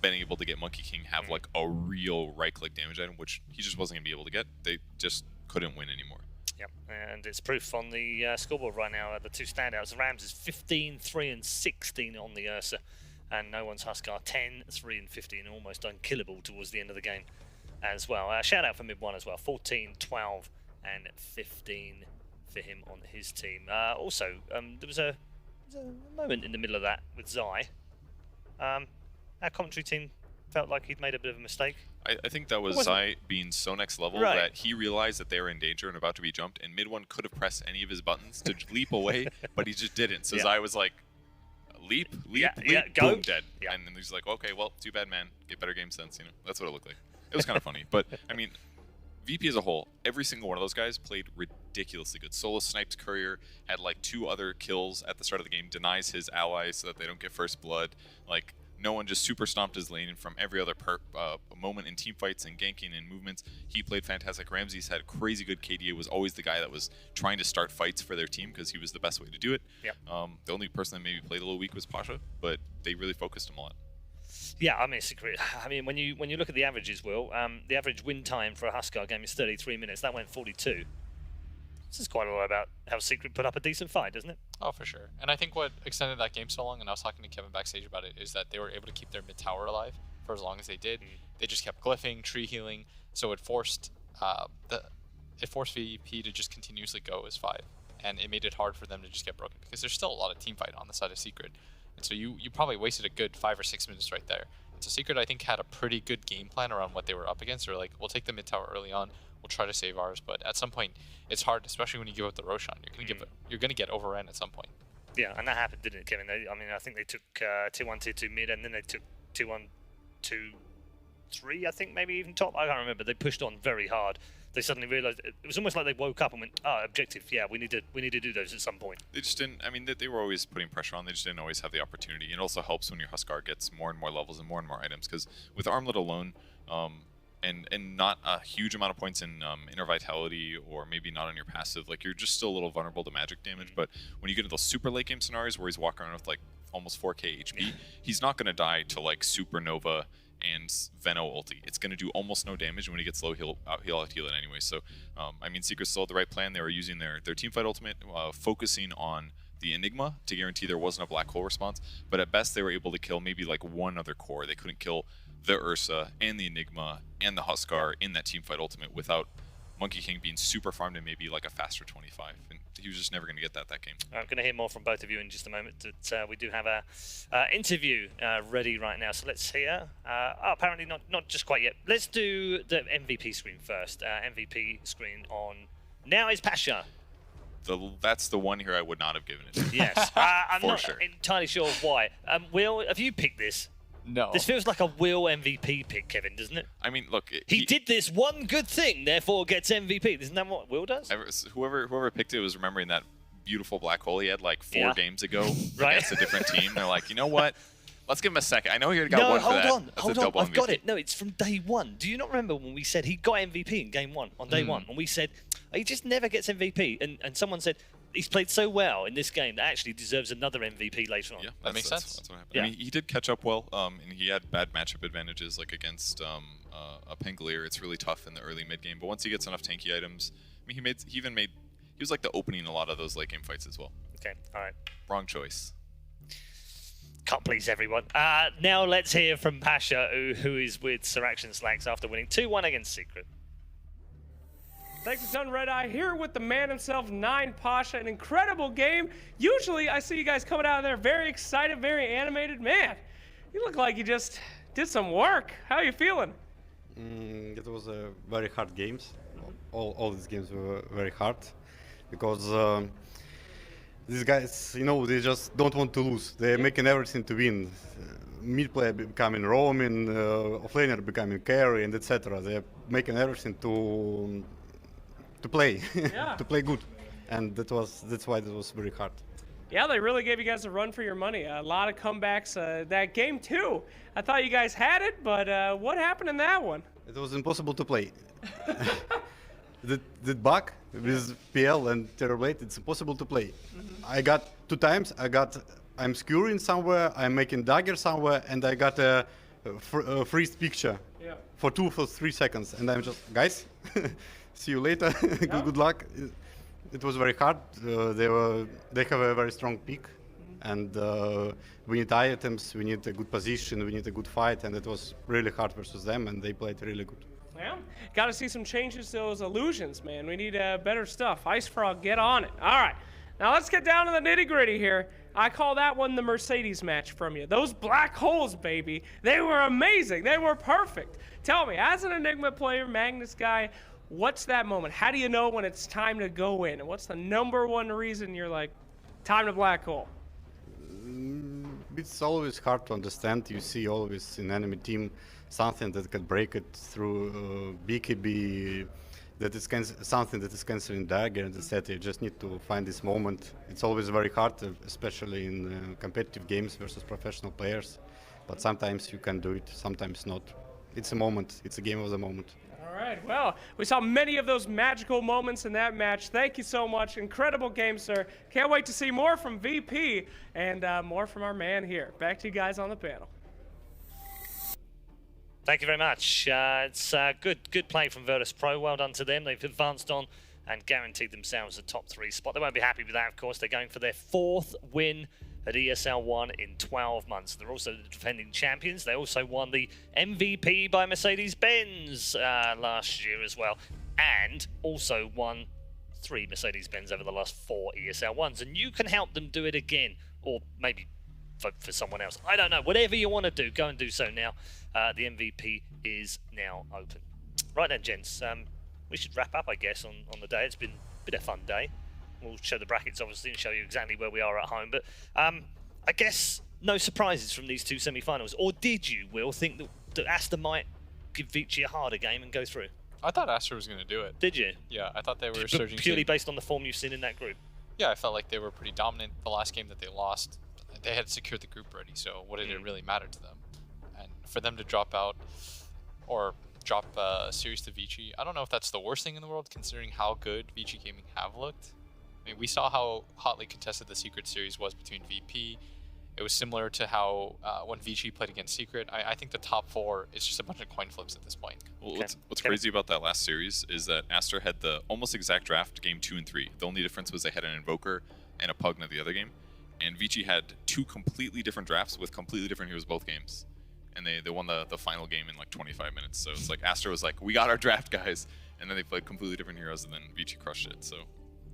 been able to get Monkey King have like a real right click damage item, which he just wasn't gonna be able to get. They just couldn't win anymore. Yep, and it's proof on the scoreboard right now. The 2 standouts, Rams is 15, 3 and 16 on the Ursa, and no one's Huskar 10, 3 and 15, almost unkillable towards the end of the game as well. Shout out for mid one as well, 14, 12 and 15 for him on his team. Also, there was a moment in the middle of that with Zai. Our commentary team felt like he'd made a bit of a mistake. I think that was Zai being so next level that he realized that they were in danger and about to be jumped, and mid one could have pressed any of his buttons to leap away, but he just didn't. So Zai was like, leap, go. Boom, dead. Yeah. And then he's like, okay, well, too bad, man. Get better game sense, you know. That's what it looked like. It was kind of funny, but I mean, VP as a whole, every single one of those guys played ridiculously good. Solo sniped Courier, had like 2 other kills at the start of the game, denies his allies so that they don't get first blood. Like, no one just super stomped his lane, and from every other moment in team fights and ganking and movements, he played fantastic. Ramsey's had crazy good KDA, was always the guy that was trying to start fights for their team because he was the best way to do it. Yep. The only person that maybe played a little weak was Pasha, but they really focused him a lot. Yeah, I mean, Secret. I mean, when you look at the averages, Will, the average win time for a Huskar game is 33 minutes. That went 42. This is quite a lot about how Secret put up a decent fight, doesn't it? Oh, for sure. And I think what extended that game so long, and I was talking to Kevin backstage about it, is that they were able to keep their mid tower alive for as long as they did. They just kept glyphing, tree healing, so it forced VEP to just continuously go as 5, and it made it hard for them to just get broken because there's still a lot of team fight on the side of Secret, and so you probably wasted a good 5 or 6 minutes right there. And so Secret, I think, had a pretty good game plan around what they were up against. They're like, we'll take the mid tower early on, we'll try to save ours, but at some point it's hard, especially when you give up the Roshan. You're gonna get overran at some point. Yeah, and that happened, didn't it, Kevin? I mean, I think they took 2-1, 2-2 mid, and then they took 2-1, 2-3, I think, maybe even top. I can't remember. They pushed on very hard. They suddenly realized it was almost like they woke up and went, "Oh, objective. Yeah, we need to do those at some point." They just didn't. I mean, they were always putting pressure on. They just didn't always have the opportunity. It also helps when your Huskar gets more and more levels and more items, because with Armlet alone, and not a huge amount of points in inner vitality, or maybe not on your passive, like, you're just still a little vulnerable to magic damage. But when you get into those super late game scenarios where he's walking around with like almost 4k HP, he's not going to die to like Supernova and Veno ulti. It's going to do almost no damage, and when he gets low, he'll out heal it anyway. So I mean, Secret still had the right plan. They were using their teamfight ultimate, focusing on the Enigma to guarantee there wasn't a black hole response, but at best they were able to kill maybe like one other core. They couldn't kill the Ursa and the Enigma and the Huskar in that teamfight ultimate without Monkey King being super farmed and maybe like a faster 25, and he was just never going to get that game. I'm going to hear more from both of you in just a moment. We do have a interview ready right now, so let's hear. Apparently not just quite yet. Let's do the MVP screen first. MVP screen on now is Pasha. That's the one here I would not have given it to. Yes, I'm For not sure. entirely sure why. Will, have you picked this? No. This feels like a Will MVP pick, Kevin, doesn't it? I mean, look, He did this one good thing, therefore gets MVP. Isn't that what Will does? Whoever picked it was remembering that beautiful black hole he had like 4 games ago Right. against a different team. They're like, you know what? Let's give him a second. I know he already got one for that. Hold on. I've got it. No, it's from day one. Do you not remember when we said he got MVP in game 1 on day 1, and we said he just never gets MVP, and someone said he's played so well in this game that actually deserves another MVP later on. Yeah, that makes sense. That's what happened. Yeah. I mean, he did catch up well, and he had bad matchup advantages like against a Pangolier. It's really tough in the early mid game, but once he gets enough tanky items, I mean, he was like the opening in a lot of those late game fights as well. Okay, all right. Wrong choice. Can't please everyone. Now let's hear from Pasha, who is with Siraction Slacks after winning 2-1 against Secret. Thanks a ton, Red Eye, here with the man himself, 9 Pasha. An incredible game. Usually I see you guys coming out of there very excited, very animated. Man, you look like you just did some work. How are you feeling? It was a very hard games. All these games were very hard because these guys, you know, they just don't want to lose. They're making everything to win. Mid player becoming roaming, offlaner becoming carry, and etc. They're making everything to play, to play good, and that's why it was very hard. Yeah, they really gave you guys a run for your money. A lot of comebacks. That game too. I thought you guys had it, but what happened in that one? It was impossible to play. The bug with PL and Terrorblade, it's impossible to play. I got 2 times. I'm skewering somewhere, I'm making dagger somewhere, and I got a freeze picture for 3 seconds, and I'm just, guys, see you later. Good luck. It was very hard. They have a very strong pick, and we need items, we need a good position, we need a good fight, and it was really hard versus them, and they played really good. Yeah, got to see some changes to those illusions, man. We need better stuff. Ice Frog, get on it. All right, now let's get down to the nitty-gritty here. I call that one the Mercedes match from you. Those black holes, baby, they were amazing. They were perfect. Tell me, as an Enigma player, Magnus guy, what's that moment? How do you know when it's time to go in? And what's the #1 reason you're like, time to black hole? It's always hard to understand. You see always in enemy team something that can break it through BKB, that is something that is canceling dagger, and etc. You just need to find this moment. It's always very hard, especially in competitive games versus professional players, but sometimes you can do it, sometimes not. It's a moment. It's a game of the moment. All right, well, we saw many of those magical moments in that match. Thank you so much. Incredible game, sir. Can't wait to see more from VP and more from our man here. Back to you guys on the panel. Thank you very much. It's good play from Virtus.Pro. Well done to them. They've advanced on and guaranteed themselves a top 3 spot. They won't be happy with that, of course. They're going for their 4th win at ESL One in 12 months. They're also the defending champions. They also won the MVP by Mercedes-Benz last year as well, and also won 3 Mercedes-Benz over the last 4 ESL Ones. And you can help them do it again, or maybe vote for someone else. I don't know. Whatever you want to do, go and do so now. The MVP is now open. Right then, gents. We should wrap up, I guess, on the day. It's been a bit of a fun day. We'll show the brackets, obviously, and show you exactly where we are at home. But I guess no surprises from these 2 semi-finals. Or did you, Will, think that Aster might give Vici a harder game and go through? I thought Aster was going to do it. Did you? Yeah, I thought they were surging. Purely based on the form you've seen in that group? Yeah, I felt like they were pretty dominant. The last game that they lost, they had secured the group already, so what did it really matter to them? And for them to drop out, or drop a series to Vici, I don't know if that's the worst thing in the world, considering how good Vici Gaming have looked. I mean, we saw how hotly contested the Secret series was between VP. It was similar to how when Vici played against Secret. I think the top 4 is just a bunch of coin flips at this point. Well, what's crazy about that last series is that Aster had the almost exact draft game 2 and 3. The only difference was they had an Invoker and a Pugna the other game. And Vici had 2 completely different drafts with completely different heroes both games. And they won the final game in like 25 minutes. So it's like Aster was like, we got our draft, guys. And then they played completely different heroes, and then Vici crushed it. So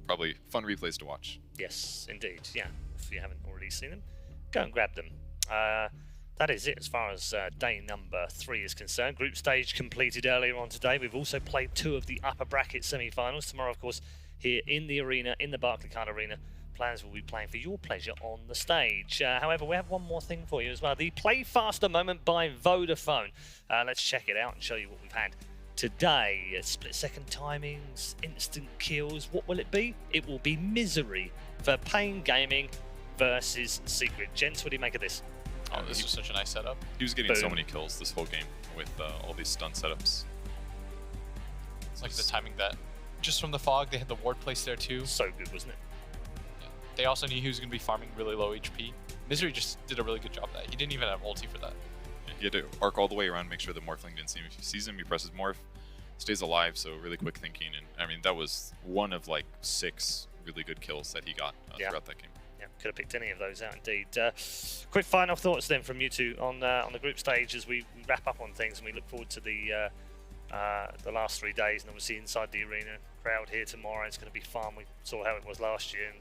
probably fun replays to watch. Yes, indeed. Yeah, if you haven't already seen them, go and grab them. That is it as far as day number 3 is concerned. Group stage completed earlier on today. We've also played 2 of the upper bracket semi-finals. Tomorrow, of course, here in the arena, in the Barclaycard Arena, players will be playing for your pleasure on the stage. However, we have one more thing for you as well. The Play Faster moment by Vodafone. Let's check it out and show you what we've had today. Split-second timings, instant kills. What will it be? It will be Misery for Pain Gaming versus Secret. Gents, what do you make of this? Oh, this was such a nice setup. He was getting so many kills this whole game with all these stun setups. It's like the timing that, just from the fog, they had the ward placed there too. So good, wasn't it? Yeah. They also knew he was going to be farming really low HP. Misery just did a really good job of that. He didn't even have ulti for that. Yeah, he had to arc all the way around, make sure the Morphling didn't see him. If he sees him, he presses Morph, stays alive, so really quick thinking. And I mean, that was one of like 6 really good kills that he got throughout that game. Yeah, could have picked any of those out indeed. Quick final thoughts then from you two on the group stage as we wrap up on things and we look forward to the last 3 days, and obviously inside the arena. Crowd here tomorrow. It's going to be fun. We saw how it was last year, and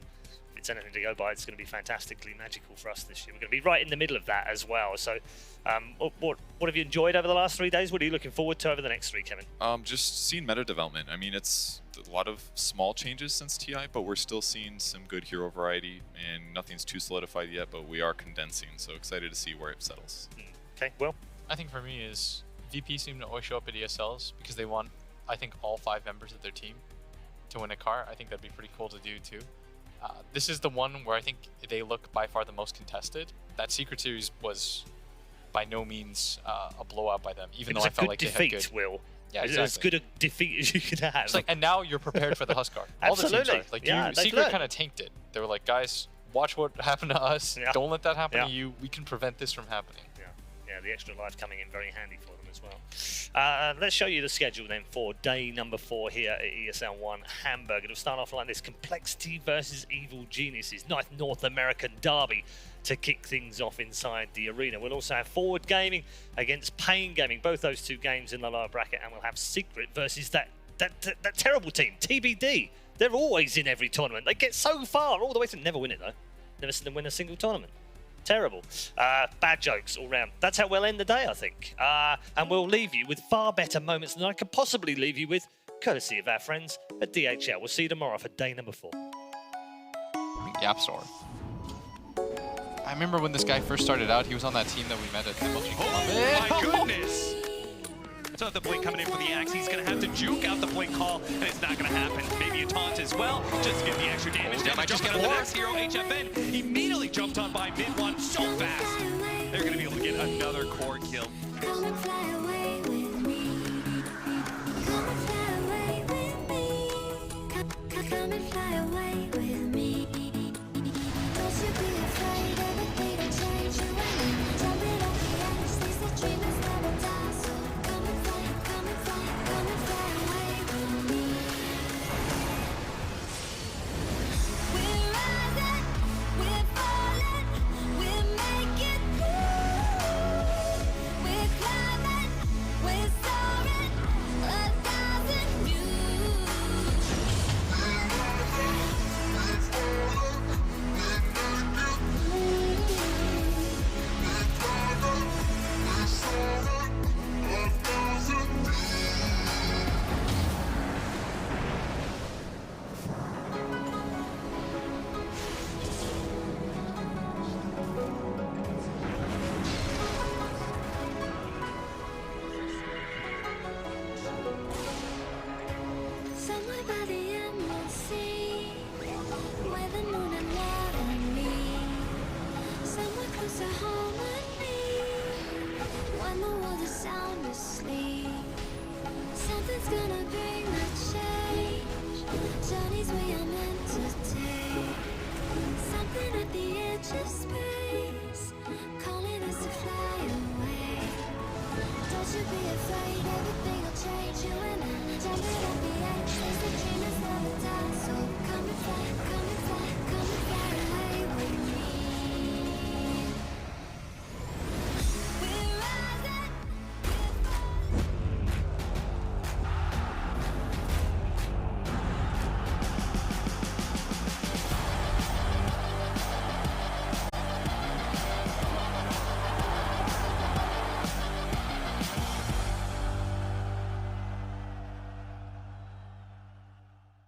if it's anything to go by, it's going to be fantastically magical for us this year. We're going to be right in the middle of that as well. So, what have you enjoyed over the last 3 days? What are you looking forward to over the next 3, Kevin? Just seeing meta development. I mean, it's a lot of small changes since TI, but we're still seeing some good hero variety, and nothing's too solidified yet, but we are condensing, so excited to see where it settles. Okay, well, I think for me is VP seem to always show up at ESLs because they want, I think, all 5 members of their team to win a car. I think that'd be pretty cool to do too. This is the one where I think they look by far the most contested. That Secret Series was by no means a blowout by them, even though I felt like they had good. Will. Yeah, exactly. As good a defeat as you could have. It's like, and now you're prepared for the Huskar. Absolutely. All the teams are. Like, yeah, Secret kind of tanked it. They were like, guys, watch what happened to us. Yeah. Don't let that happen to you. We can prevent this from happening. Yeah, the extra life coming in very handy for them as well. Let's show you the schedule then for day number 4 here at ESL One Hamburg. It'll start off like this: Complexity versus Evil Geniuses, North American derby to kick things off inside the arena. We'll also have Forward Gaming against Pain Gaming, both those 2 games in the lower bracket, and we'll have Secret versus that terrible team, TBD. They're always in every tournament. They get so far, all the way to never win it though. Never seen them win a single tournament. Terrible. Bad jokes all round. That's how we'll end the day, I think. And we'll leave you with far better moments than I could possibly leave you with, courtesy of our friends at DHL. We'll see you tomorrow for day number 4. The App Store. I remember when this guy first started out, he was on that team that we met at MLG. Oh my goodness! So the blink coming in for the Axe, he's going to have to juke out the blink call, and it's not going to happen. Maybe a taunt as well, just to get the extra damage. They might just get on the next hero, HFN. Immediately jumped on by mid-1 so fast. They're going to be able to get another fly away with me. Don't you be afraid, everything will change you and me. Jump it off the edge, this the dream is never die. So come and fly, come and fly, come and fly away with me. We're rising, we're falling, we're making through. We're climbing, we're soaring, 1,000 views. Somewhere by the emerald sea, where the moon and water meet. Somewhere close to harmony, when the world is sound asleep. Something's gonna